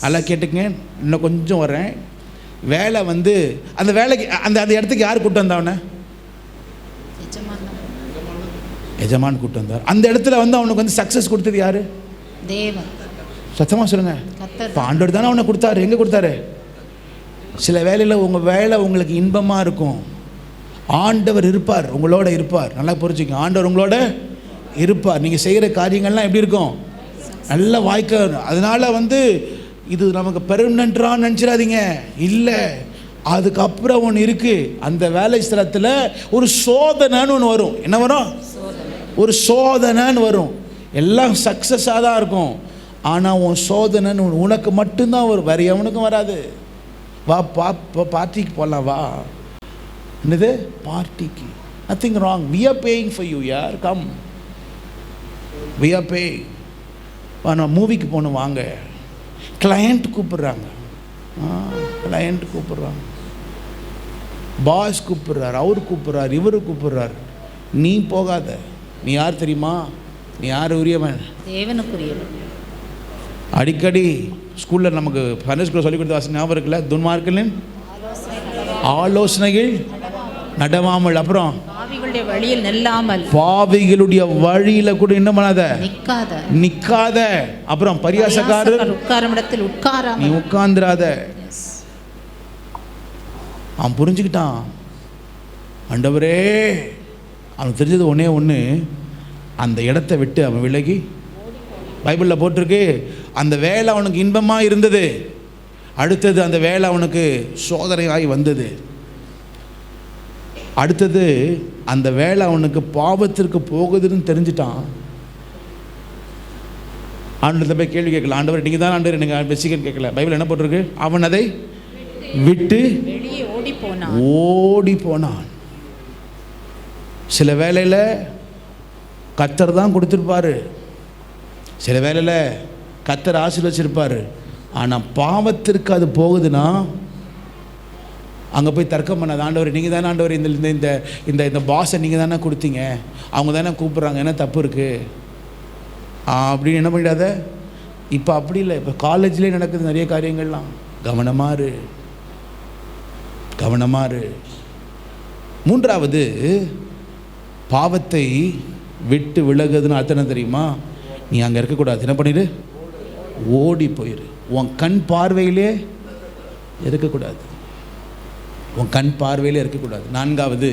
நல்லா கேட்டுக்கங்க, இன்னும் கொஞ்சம் வரேன். வேலை வந்து அந்த வேலைக்கு அந்த இடத்துக்கு யார் கூப்பிட்டு வந்தவனை? எஜமான் கூப்பிட்டு வந்தார். அந்த இடத்துல வந்து அவனுக்கு வந்து சக்ஸஸ் கொடுத்தது யாரு? தேவன். சத்தமாக சொல்லுங்க. ஆண்டவர் தானே அவனை கொடுத்தாரு. எங்கே கொடுத்தாரு? சில வேலையில் உங்கள் வேலை உங்களுக்கு இன்பமாக இருக்கும், ஆண்டவர் இருப்பார், உங்களோட இருப்பார். நல்லா புரிஞ்சுக்கங்க, ஆண்டவர் உங்களோட இருப்பார். நீங்கள் செய்கிற காரியங்கள்லாம் எப்படி இருக்கும்? நல்லா வாய்க்க. அதனால் வந்து இது நமக்கு பெர்மனன்ட்ரான்னு நினச்சிடாதீங்க. இல்லை, அதுக்கப்புறம் ஒன்று இருக்குது. அந்த வேலை ஸ்தலத்தில் ஒரு சோதனைன்னு ஒன்று வரும். என்ன வரும்? ஒரு சோதனைன்னு வரும். எல்லாம் சக்ஸஸாக தான் இருக்கும், ஆனால் உன் சோதனைன்னு உனக்கு மட்டும்தான் வரும், வேறு எவனுக்கும் வராது. வா பார்ட்டிக்கு போகலாம், வா. என்னது பார்ட்டிக்கு? Nothing wrong. We are paying for you யார், கம், வி ஆர் பேயிங். நான் மூவிக்கு போகணும், வாங்க. கிளையண்ட் கூப்பிடுறாங்க, கிளையண்ட் கூப்பிடுறாங்க, பாஸ் கூப்பிடுறார், அவர் கூப்பிடுறார், இவர் கூப்பிடுறார். நீ போகாத. நீ யார் தெரியுமா? நீ யார் உரியவன்? தேவனுக்குரியவன். அடிக்கடி ஸ்கூலில் நமக்கு சண்டே ஸ்கூலில் சொல்லிக் கொடுத்த வாசனை ஞாபகம் இருக்குல்ல? துன்மார்க்கலின் ஆலோசனைகள் நடவாமல், அப்புறம் பாவிகளுடைய வழியில கூட என்ன பண்ணாத, நிக்காத, அப்புறம் பரியாசக்காரர் நீ உட்கார்ந்துராத. அவன் புரிஞ்சுக்கிட்டான், ஆண்டவரே. அவனுக்கு தெரிஞ்சது ஒன்னே ஒன்று, அந்த இடத்தை விட்டு அவன் விலகி. பைபிளில் போட்டிருக்கு, அந்த வேலை அவனுக்கு இன்பமாக இருந்தது, அடுத்தது அந்த வேலை அவனுக்கு சோதனையாகி வந்தது. அடுத்தது அந்த வேலை அவனுக்கு பாவத்திற்கு போகுதுன்னு தெரிஞ்சிட்டான். ஆண்டவர்கிட்ட போய் கேள்வி கேட்கல, ஆண்டவர் நீங்கள் தான் ஆண்டவர் நீங்கள் பெசிக்கன்னு கேட்கல. பைபிள் என்ன போட்டிருக்கு? அவன் அதை விட்டு ஓடி போனான். சில வேலையில் கர்த்தர் தான் கொடுத்துருப்பாரு, சில வேலையில் கர்த்தர் ஆசீர்வச்சிருப்பாரு, ஆனால் பாவத்திற்கு அது போகுதுன்னா அங்கே போய் தர்க்கம் பண்ணாது. ஆண்டவர் நீங்கள் தானே ஆண்டவர் இந்த இந்த இந்த இந்த பாஸை நீங்கள் தானே கொடுத்தீங்க, அவங்க தானே கூப்பிட்றாங்க, என்ன தப்பு இருக்குது அப்படின்னு என்ன பண்ணிடாத. இப்போ அப்படி இல்லை, இப்போ காலேஜ்லேயே நடக்குது நிறைய காரியங்கள்லாம். கவனமாறு, கவனமாறு. மூன்றாவது, பாவத்தை விட்டு விலகுதுன்னு அர்த்தம் என்ன தெரியுமா? நீ அங்கே இருக்கக்கூடாது. என்ன பண்ணிடு? ஓடி போயிரு. உன் கண் பார்வையிலே இருக்கக்கூடாது. உன் கண் பார்வையிலே இருக்கக்கூடாது. நான்காவது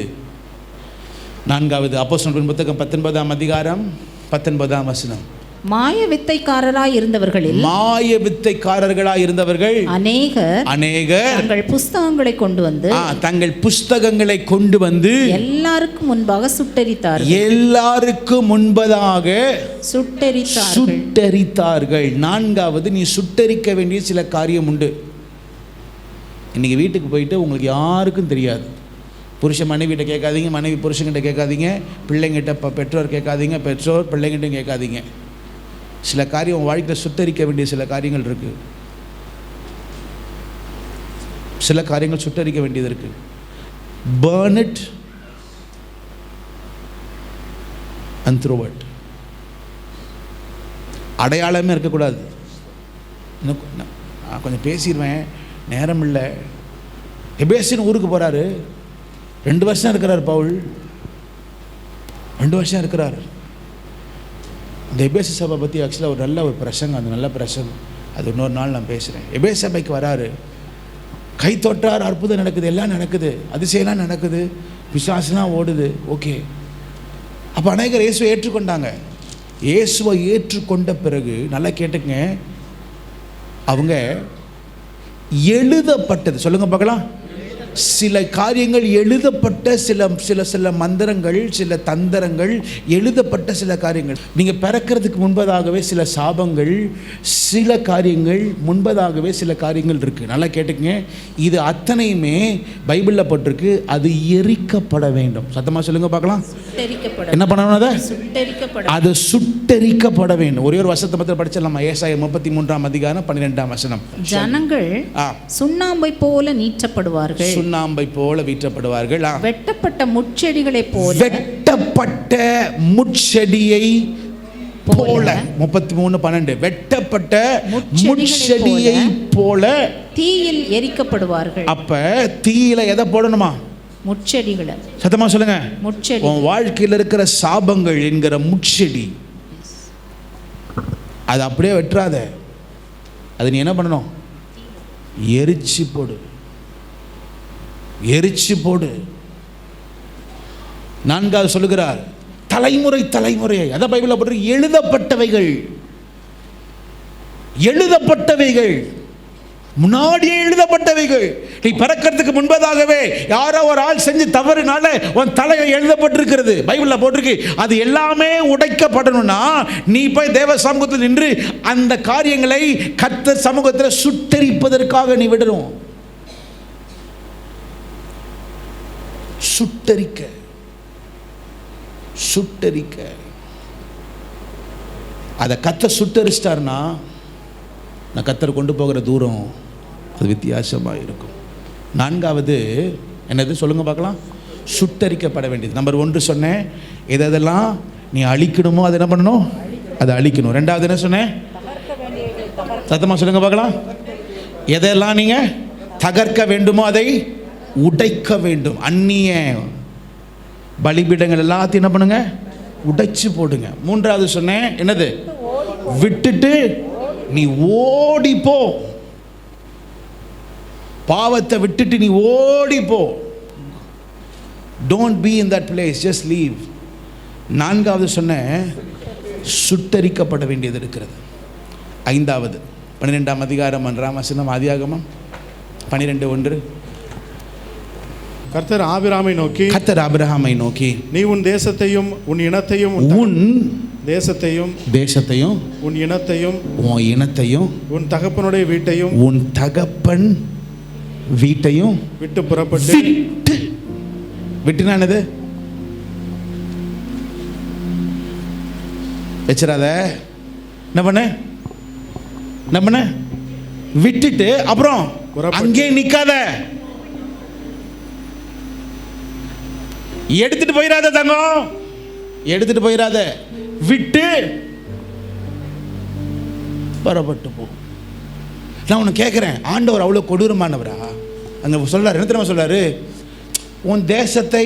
அப்போஸ்தலர் புத்தகம் 19ஆம் அதிகாரம் 19ஆம் வசனம். மாய வித்தைக்காரராய் இருந்தவர்கள் அநேகர் தங்கள் புஸ்தகங்களை கொண்டு வந்து எல்லாருக்கும் முன்பாக சுட்டெரித்தார்கள். நான்காவது, நீ சுட்டெரிக்க வேண்டிய சில காரியம் உண்டு. இன்னைக்கு வீட்டுக்கு போயிட்டு உங்களுக்கு யாருக்கும் தெரியாது. புருஷன் மனைவிட்ட கேட்காதீங்க, மனைவி புருஷன்கிட்ட கேட்காதீங்க, பிள்ளைங்கிட்ட பெற்றோர் கேட்காதீங்க, பெற்றோர் பிள்ளைங்கிட்டையும் கேட்காதீங்க. சில காரியம் உன் வாழ்க்கையில் சுட்டரிக்க வேண்டிய சில காரியங்கள் இருக்கு. சில காரியங்கள் சுட்டரிக்க வேண்டியது இருக்கு. burn it and throw it. அடையாளமே இருக்கக்கூடாது. நான் கொஞ்சம் பேசிடுவேன், நேரம் இல்லை. எபேசின் ஊருக்கு போறாரு. 2 வருஷம் இருக்கிறார் பவுல். 2 வருஷம் இருக்கிறார். இந்த எபேசு சபை பற்றி ஆக்சுவலாக ஒரு நல்ல பிரசங்கம், அந்த நல்ல பிரசங்கம் அது இன்னொரு நாள் நான் பேசுகிறேன். எபேசு சபைக்கு வராரு, கை தொட்டார், அற்புதம் நடக்குது, எல்லாம் நடக்குது, அதிசயம்லாம் நடக்குது, விசுவாசம்லாம் ஓடுது. ஓகே, அப்போ அநேகர் இயேசுவை ஏற்றுக்கொண்டாங்க. இயேசுவை ஏற்றுக்கொண்ட பிறகு நல்லா கேட்டுங்க, அவங்க எழுதப்பட்டது சொல்லுங்க பார்க்கலாம். சில காரியங்கள் எழுதப்பட்ட சில மந்திரங்கள், சில தந்திரங்கள், எழுதப்பட்ட சில காரியங்கள். நீங்கள் பிறக்கிறதுக்கு முன்பதாகவே சில சாபங்கள், சில காரியங்கள் முன்பதாகவே சில காரியங்கள் இருக்கு. நல்லா கேட்டுக்கங்க, இது அத்தனையுமே பைபிளில் போட்டிருக்கு. அது எரிக்கப்பட வேண்டும். சத்தமாக சொல்லுங்க பார்க்கலாம். என்ன பண்ணணும்? அது சுட்டெரிக்கப்பட வேண்டும். ஒரே ஒரு வசனத்தை பற்றி படிச்சிடலாமா? ஏசாயா 33ஆம் அதிகாரம் 12ஆம் வசனம். ஜனங்கள் சுண்ணாம்பை போல நீற்றப்படுவார்கள், சுண்ணாம்பை போல வீற்றப்படுவார்கள், வெட்டப்பட்ட முட்செடிகளை போல, வெட்டப்பட்ட முட்செடியை போல. 33:12 வெட்டப்பட்ட முட்செடியை போல தீயில் எரிக்கப்படுவார்கள். அப்ப தீயில எதை போடணுமா? முட்செடிகளை. சத்தமா சொல்லுங்க. முட்செடி. உன் வாழ்க்கையில் இருக்கிற சாபங்கள் என்கிற முட்செடி, அது அப்படியே வெட்டுறாத. அது நீ என்ன பண்ணணும்? எரிச்சு போடு, எரிச்சு போடு. 4வது சொல்லுகிறார், தலைமுறை அத பைபிள்ல போட்டு எழுதப்பட்டவைகள், முன்னாடியே எழுதப்பட்டவைகள். நீ பிறக்கிறதுக்கு முன்பதாகவே யாரோ ஒரு ஆள் செஞ்சு தவறுனால உன் தலையை எழுதப்பட்டிருக்கிறது, பைபிள்ல போட்டிருக்கு. அது எல்லாமே உடைக்கப்படணும்னா நீ போய் தேவ சமூகத்தில் நின்று அந்த காரியங்களை கர்த்தர் சமூகத்தில் சுட்டெரிப்பதற்காக நீ விடணும். சுட்டெரிக்க அதை கர்த்தர் சுட்டெரிச்சிட்டார்னா நான் கர்த்தர் கொண்டு போகிற தூரம் அது வித்தியாசமாக இருக்கும். 4வது என்னது சொல்லுங்க பார்க்கலாம்? சுட்டரிக்கப்பட வேண்டியது. நம்பர் 1 சொன்னேன், எதெல்லாம் நீ அழிக்கணுமோ அதை என்ன பண்ணணும்? அதை அழிக்கணும். 2வது என்ன சொன்னேன்? சத்தமாக சொல்லுங்க பார்க்கலாம். எதெல்லாம் நீங்க தகர்க்க வேண்டுமோ அதை உடைக்க வேண்டும். அந்நிய பலிபீடங்கள் எல்லாத்தையும் என்ன பண்ணுங்க? உடைச்சு போடுங்க. 3வது சொன்னேன் என்னது? விட்டுட்டு நீ ஓடி போ. பாவத்தை விட்டுட்டு நீ ஓடி போ. Don't be in that place, just leave. 4வது சொன்னேன், சுட்டரிக்கப்பட வேண்டியது இருக்கிறது. 5வது 12ஆம் அதிகாரம் 1ஆம் வசனம், ஆதியாகமம் 12:1. கர்த்தர் ஆபிரகாமை நோக்கி, நீ உன் தேசத்தையும் உன் இனத்தையும் உன் இனத்தையும் உன் தகப்பனுடைய வீட்டையும் விட்டு புறப்பட்டு. விட்டுனா என்னது? வச்சிடாத. என்ன பண்ண? விட்டுட்டு அப்புறம் அங்கே நிக்காத, எடுத்துட்டு போயிடாத தங்கம், எடுத்துட்டு போயிடாத, விட்டு புறப்பட்டு போ. நான் உன்னை கேட்குறேன், ஆண்டவர் அவ்வளோ கொடூரமானவரா? அங்கே சொல்றாரு, என்ன தெரியுமா சொல்றாரு? உன் தேசத்தை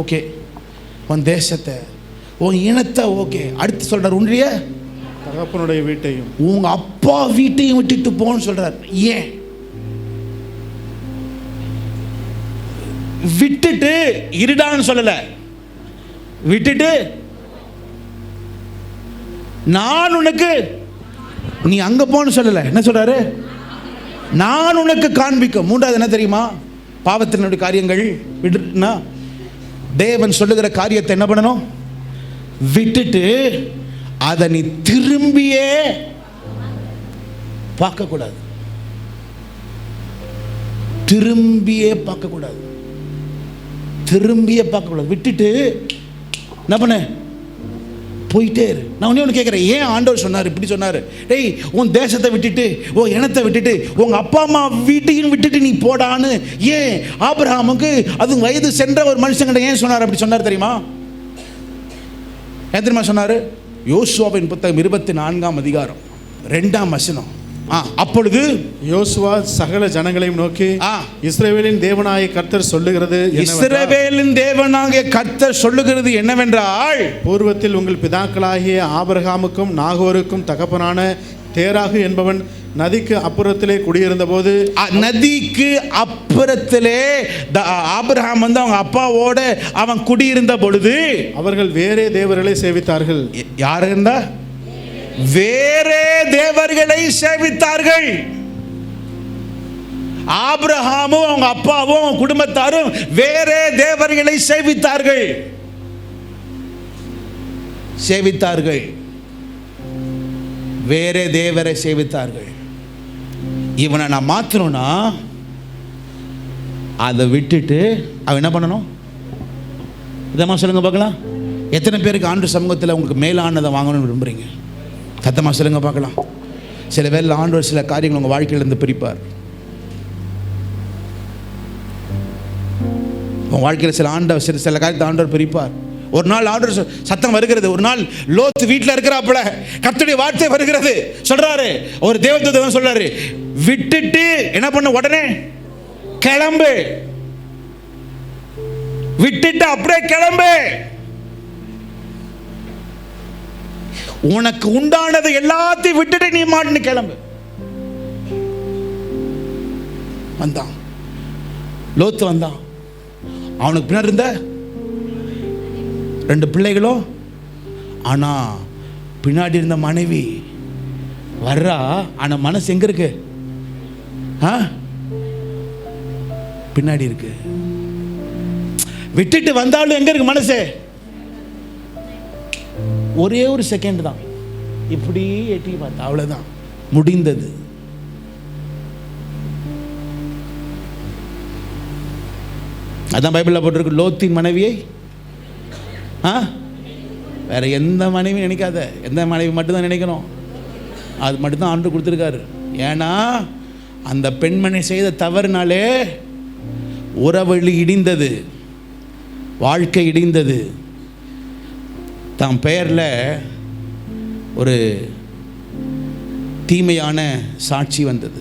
ஓகே, உன் தேசத்தை, உன் இனத்தை. ஓகே, அடுத்து சொல்றார் உன்னுடைய தகப்பனுடைய வீட்டையும் உங்க அப்பா வீட்டையும் விட்டுட்டு போன்னு சொல்றார். ஏன் விட்டுட்டு இருடான்னு சொல்லல, விட்டுட்டு நான் உனக்கு, நீ அங்க போன்னு சொல்லல. என்ன சொல்றாரு? நான் உனக்கு காண்பிக்கும். மூன்றாவது என்ன தெரியுமா? பாவத்தினுடைய காரியங்கள் விட்டுனா தேவன் சொல்லுகிற காரியத்தை என்ன பண்ணணும்? விட்டுட்டு அதை நீ திரும்பியே பார்க்க கூடாது. திரும்பியே பார்க்க கூடாது. திரும்பியே பார்க்க கூடாது. விட்டுட்டு என்ன பண்ண? போயிட்டே இரு. நான் ஒன்று கேட்குறேன், ஏன் ஆண்டவர் சொன்னார் இப்படி சொன்னார்? டேய், உன் தேசத்தை விட்டுட்டு, உன் இனத்தை விட்டுட்டு, உங்கள் அப்பா அம்மா வீட்டையும் விட்டுட்டு நீ போடான்னு ஏன் ஆபிரகாமுக்கு, அது வயது சென்ற ஒரு மனுஷங்கிட்ட ஏன் சொன்னார்? அப்படி சொன்னார் தெரியுமா? ஏன் தெரியுமா சொன்னார்? யோசுவாவின் புத்தகம் 24ஆம் அதிகாரம் 2ஆம் வசனம். அப்பொழுது யோசுவா சகல ஜனங்களையும் நோக்கி, இஸ்ரவேலின் தேவனாகிய கர்த்தர் சொல்லுகிறது, இஸ்ரவேலின் தேவனாகிய கர்த்தர் சொல்லுகிறது என்னவென்றால், பூர்வத்தில் உங்கள் பிதாக்களாகிய ஆபிரகாமுக்கும் நாகோருக்கும் தகப்பனான தேராகு என்பவன் நதிக்கு அப்புறத்திலே குடியிருந்த போது, நதிக்கு அப்புறத்திலே ஆபிரகாம் வந்து அவங்க அப்பாவோட அவன் குடியிருந்த பொழுது அவர்கள் வேறே தேவர்களை சேவித்தார்கள். யார் இருந்தா? வேறே தேவர்களை சேவித்தார்கள். ஆபிரகாமும் அவங்க அப்பாவும் குடும்பத்தாரும் வேறே தேவர்களை சேவித்தார்கள். சேவித்தார்கள், வேறே தேவரை சேவித்தார்கள். இவனை நான் மாத்தணும்னா அதை விட்டுட்டு அவன் என்ன பண்ணணும்? இதமா சொல்லுங்க பார்க்கலாம். எத்தனை பேருக்கு ஆண்டு சமூகத்தில் உங்களுக்கு மேலானதை வாங்கணும்னு விரும்புறீங்க? சத்தமா சொல்லுங்க பார்க்கலாம். சில வேளை ஆண்டவர் சில காரியங்கள் உங்கள் வாழ்க்கையிலிருந்து பிரிப்பார். உங்கள் வாழ்க்கையில் சில காரியத்தை ஆண்டவர் பிரிப்பார். ஒரு நாள் ஆண்டவர் சத்தம் வருகிறது. ஒரு நாள் லோத் வீட்டில் இருக்கிறாப்புல கர்த்தருடைய வார்த்தை வருகிறது. சொல்றாரு, ஒரு தேவதூதன் சொல்றாரு, விட்டுட்டு என்ன பண்ண? உடனே கிளம்பு. விட்டுட்டு அப்படியே கிளம்பு. உனக்கு உண்டானது எல்லாத்தையும் விட்டுட்டு நீ மாட்டுன்னு கிளம்பு. வந்தான், லோத்து வந்தான். அவனுக்கு பின்னாடி இருந்த 2 பிள்ளைகளும், ஆனா பின்னாடி இருந்த மனைவி வர்றா. ஆனா மனசு எங்க இருக்கு? பின்னாடி இருக்கு. விட்டுட்டு வந்தாலும் எங்க இருக்கு மனசு? ஒரே ஒரு செகண்ட் தான், இப்படி எட்டி பார்த்தா, அவ்வளவுதான், முடிந்தது. அதான் பைபிள்ல போட்டிருக்கு, லோத்தின் மனைவியை வேற எந்த மனைவி நினைக்காத, எந்த மனைவி மட்டும்தான் நினைக்கணும். அது மட்டும்தான் ஆண்டு கொடுத்துருக்காரு. ஏன்னா அந்த பெண்மணி செய்த தவறுனாலே உறவு இடிந்தது, வாழ்க்கை இடிந்தது. தன் பெயரில் ஒரு தீமையான சாட்சி வந்தது.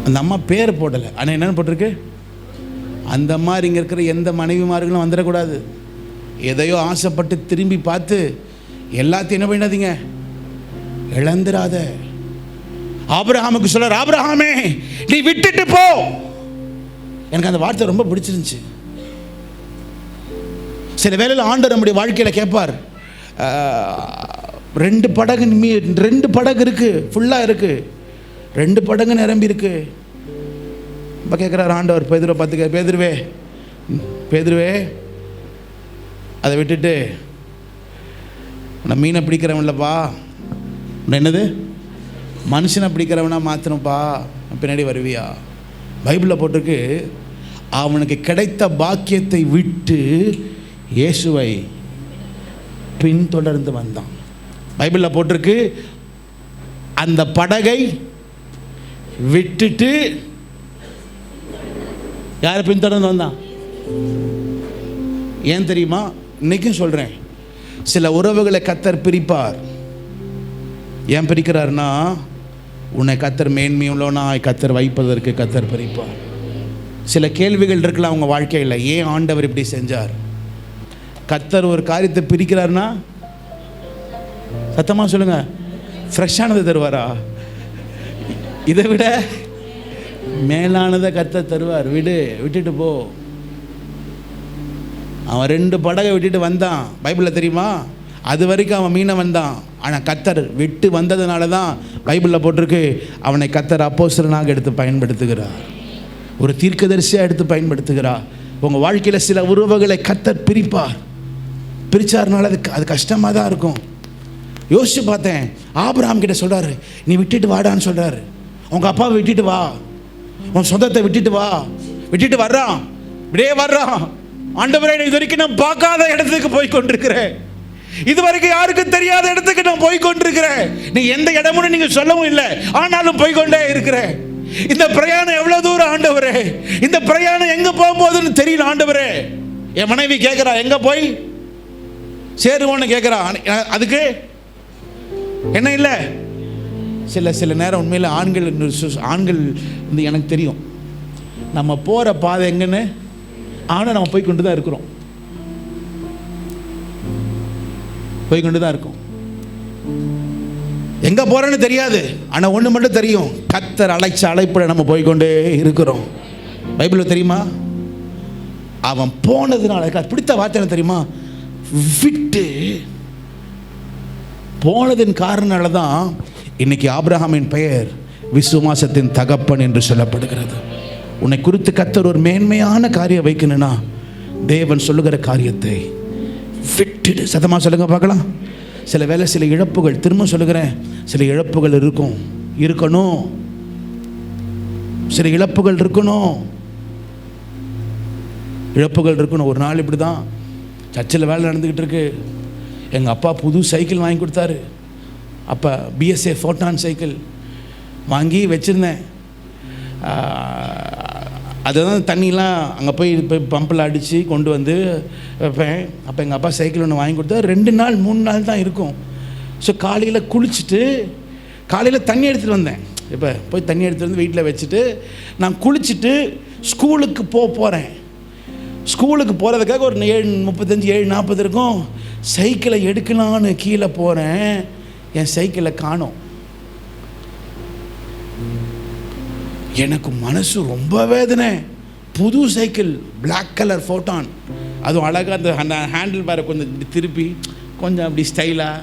அந்த அம்மா பேர் போடலை, ஆனால் என்னென்னு போட்டிருக்கு? அந்த மாதிரி இங்கே இருக்கிற எந்த மனைவிமார்களும் வந்துடக்கூடாது. எதையோ ஆசைப்பட்டு திரும்பி பார்த்து எல்லாத்தையும் என்ன பண்ணாதீங்க, இழந்துடாத. ஆபிரகாமுக்கு சொல்றார், ஆபிரகாமே நீ விட்டுட்டு போ. எனக்கு அந்த வார்த்தை ரொம்ப பிடிச்சிருந்துச்சு. சில வேளையில் ஆண்டவர் நம்முடைய வாழ்க்கையில் கேட்பார், 2 படகு இருக்கு, ஃபுல்லாக இருக்கு, 2 படகு நிரம்பி இருக்கு. இப்போ கேட்குறாரு ஆண்டவர் பேதுருவை பார்த்துக்க, பேதுருவே அதை விட்டுட்டு நான் மீனை பிடிக்கிறவன்லப்பா, என்னது மனுஷனை பிடிக்கிறவனா மாற்றணும்ப்பா, பின்னாடி வருவியா? பைபிளில் போட்டிருக்கு, அவனுக்கு கிடைத்த பாக்கியத்தை விட்டு இயேசுவை பின்தொடர்ந்து வந்தான். பைபிளில் போட்டிருக்கு, அந்த படகை விட்டுட்டு யாரை பின்தொடர்ந்து வந்தான்? ஏன் தெரியுமா? இன்னைக்கும் சொல்கிறேன், சில உறவுகளை கர்த்தர் பிரிப்பார். ஏன் பிரிக்கிறார்னா, உன்னை கர்த்தர் மேன்மையுள்ளவனாய் கர்த்தர் வைப்பதற்கு கர்த்தர் பிரிப்பார். சில கேள்விகள் இருக்கலாம் அவங்க வாழ்க்கையில். ஏன் ஆண்டவர் இப்படி செஞ்சார்? கர்த்தர் ஒரு காரியத்தை பிரிக்கிறார்னா சத்தமாக சொல்லுங்க, ஃப்ரெஷ்ஷானதை தருவாரா? இதை விட மேலானதை கர்த்தர் தருவார். விட்டுட்டு போ. அவன் 2 படகை விட்டுட்டு வந்தான், பைபிளில் தெரியுமா? அது வரைக்கும் அவன் மீனை வந்தான். ஆனால் கர்த்தர் விட்டு வந்ததுனால தான் பைபிளில் போட்டிருக்கு, அவனை கர்த்தர் அப்போஸ்தலனாக எடுத்து பயன்படுத்துகிறார், ஒரு தீர்க்கதரிசியாக எடுத்து பயன்படுத்துகிறார். உங்கள் வாழ்க்கையில் சில உறவுகளை கர்த்தர் பிரிப்பார். பிரித்தாருனால அது கஷ்டமாக தான் இருக்கும். யோசிச்சு பார்த்தேன், ஆபிரகாம் கிட்ட சொல்கிறாரு, நீ விட்டுட்டு வாடான்னு சொல்கிறாரு. உங்கள் அப்பாவை விட்டுட்டு வா, உன் சொந்தத்தை விட்டுட்டு வா. விட்டுட்டு வர்றான், இப்படியே வர்றான். ஆண்டவரே, இது வரைக்கும் நான் பார்க்காத இடத்துக்கு போய் கொண்டிருக்கிறேன், இது வரைக்கும் யாருக்கும் தெரியாத இடத்துக்கு நான் போய் கொண்டிருக்கிறேன். நீ எந்த இடமுன்னு நீங்க சொல்லவும் இல்லை, ஆனாலும் போய்கொண்டே இருக்கிறேன். இந்த பிரயாணம் எவ்வளவு தூரம் ஆண்டவரே? இந்த பிரயாணம் எங்க போகும்போதுன்னு தெரியல ஆண்டவரே. என் மனைவி கேட்கிறா, எங்க போய் சேருவோன்னு கேட்கிறா. அதுக்கு என்ன இல்லை? சில நேரம் உண்மையில் ஆண்கள் வந்து எனக்கு தெரியும் நம்ம போகிற பாதை எங்கன்னு. ஆனால் நம்ம போய் கொண்டு தான் இருக்கிறோம், போய்கொண்டு தான் இருக்கும். எங்கே போகிறேன்னு தெரியாது, ஆனால் ஒன்று மட்டும் தெரியும், கர்த்தர் அழைச்ச அழைப்புல நம்ம போய்கொண்டே இருக்கிறோம். பைபிளில் தெரியுமா, அவன் போனதுனால பிடித்த வார்த்தை என்ன தெரியுமா? விட்டு போனதின் காரணனால தான் இன்னைக்கு ஆபிரகாமின் பெயர் விசுவாசத்தின் தகப்பன் என்று சொல்லப்படுகிறது. உன்னை குறித்து கர்த்தர் ஒரு மேன்மையான காரியம் வைக்கணும்னா தேவன் சொல்லுகிற காரியத்தை விட்டுடு. சத்தமாக சொல்லுங்க பார்க்கலாம். சில வேளை சில இழப்புகள், திரும்ப சொல்லுகிறேன், சில இழப்புகள் இருக்கணும். சில இழப்புகள் இருக்கணும். ஒரு நாள் இப்படி தான் சர்ச்சில் வேலை நடந்துக்கிட்டு இருக்கு. எங்கள் அப்பா புது சைக்கிள் வாங்கி கொடுத்தாரு. அப்போ பிஎஸ்ஏ ஃபோட்டான் சைக்கிள் வாங்கி வச்சுருந்தேன். அதுதான் தண்ணிலாம் அங்கே போய் பம்பில் அடித்து கொண்டு வந்து வைப்பேன். அப்போ எங்கள் அப்பா சைக்கிள் ஒன்று வாங்கி கொடுத்தா 2 நாள் 3 நாள் தான் இருக்கும். ஸோ காலையில் குளிச்சுட்டு காலையில் தண்ணி எடுத்துகிட்டு வந்தேன். இப்போ போய் தண்ணி எடுத்துகிட்டு வந்து வீட்டில் வச்சுட்டு நான் குளிச்சுட்டு ஸ்கூலுக்கு போகிறேன். ஸ்கூலுக்கு போகிறதுக்காக ஒரு 7:35 7:40 இருக்கும். சைக்கிளை எடுக்கலான்னு கீழே போகிறேன், என் சைக்கிளை காணோம். எனக்கு மனசு ரொம்ப வேதனை. புது சைக்கிள், பிளாக் கலர் ஃபோட்டான், அதுவும் அழகாக அந்த ஹேண்டில் பாரை கொஞ்சம் திருப்பி கொஞ்சம் அப்படி ஸ்டைலாக.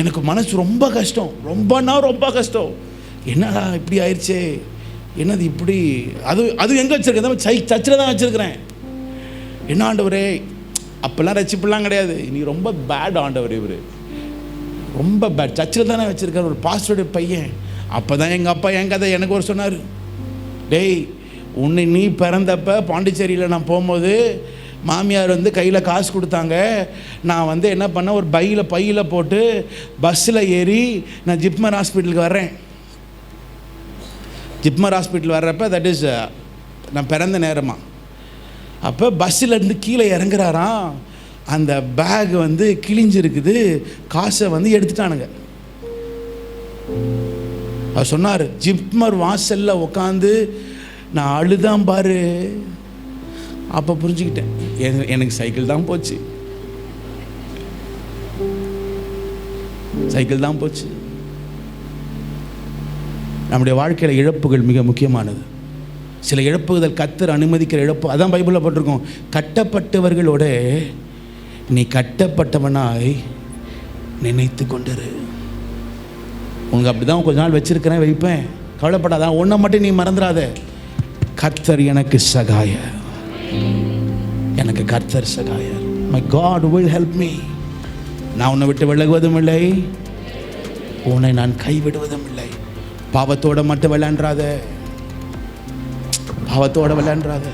எனக்கு மனசு ரொம்ப கஷ்டம், ரொம்ப கஷ்டம். என்னடா இப்படி ஆயிடுச்சே, என்னது இப்படி? அது எங்கே வச்சுருக்கேன்? சர்ச்சில் தான் வச்சுருக்கிறேன். என்ன ஆண்டவரே, அப்போல்லாம் ரட்சிப்புலாம் கிடையாது, இன்னைக்கு ரொம்ப பேட் ஆண்டவர், இவர் ரொம்ப பேட். சர்ச்சில் தானே வச்சுருக்கார், ஒரு பாஸ்டருடைய பையன். அப்போ தான் எங்கள் அப்பா என் கதை எனக்கு ஒரு சொன்னார், டேய் நீ பிறந்தப்ப பாண்டிச்சேரியில் நான் போகும்போது மாமியார் வந்து கையில் காசு கொடுத்தாங்க. நான் என்ன பண்ணேன், ஒரு பையில் போட்டு பஸ்ஸில் ஏறி நான் ஜிப்மர் ஹாஸ்பிட்டலுக்கு வர்றேன். ஜிப்மர் ஹாஸ்பிட்டல் வர்றப்ப தட் இஸ் நான் பிறந்த நேரமாக. அப்போ பஸ்ஸிலேருந்து கீழே இறங்குறாராம், அந்த பேக் கிழிஞ்சிருக்குது, காசை எடுத்துட்டானுங்க. அவர் சொன்னார், ஜிப்மர் வாசலில் உட்காந்து நான் அழுதான் பாரு. அப்போ புரிஞ்சுக்கிட்டேன், எனக்கு சைக்கிள் தான் போச்சு, சைக்கிள் தான் போச்சு. நம்முடைய வாழ்க்கையில் இழப்புகள் மிக முக்கியமானது. சில இழப்புகள் கர்த்தர் அனுமதிக்கிற இழப்பு. அதான் பைபிளில் போட்டிருக்கோம், கட்டப்பட்டவர்களோட நீ கட்டப்பட்டவனாய் நினைத்து கொண்டிரு. உனக்கு அப்படி தான் கொஞ்ச நாள் வச்சிருக்கிறேன், வைப்பேன், கவலைப்படாதான். ஒன்றை மட்டும் நீ மறந்துடாத, கர்த்தர் எனக்கு சகாயர், எனக்கு கர்த்தர் சகாயர். My God will help me. நான் உன்னை விட்டு விலகுவதும் இல்லை, உன்னை நான் கைவிடுவதும் இல்லை. பாவத்தோட மட்டும் விளையாண்டாத, பாவத்தோட விளையாண்டாத.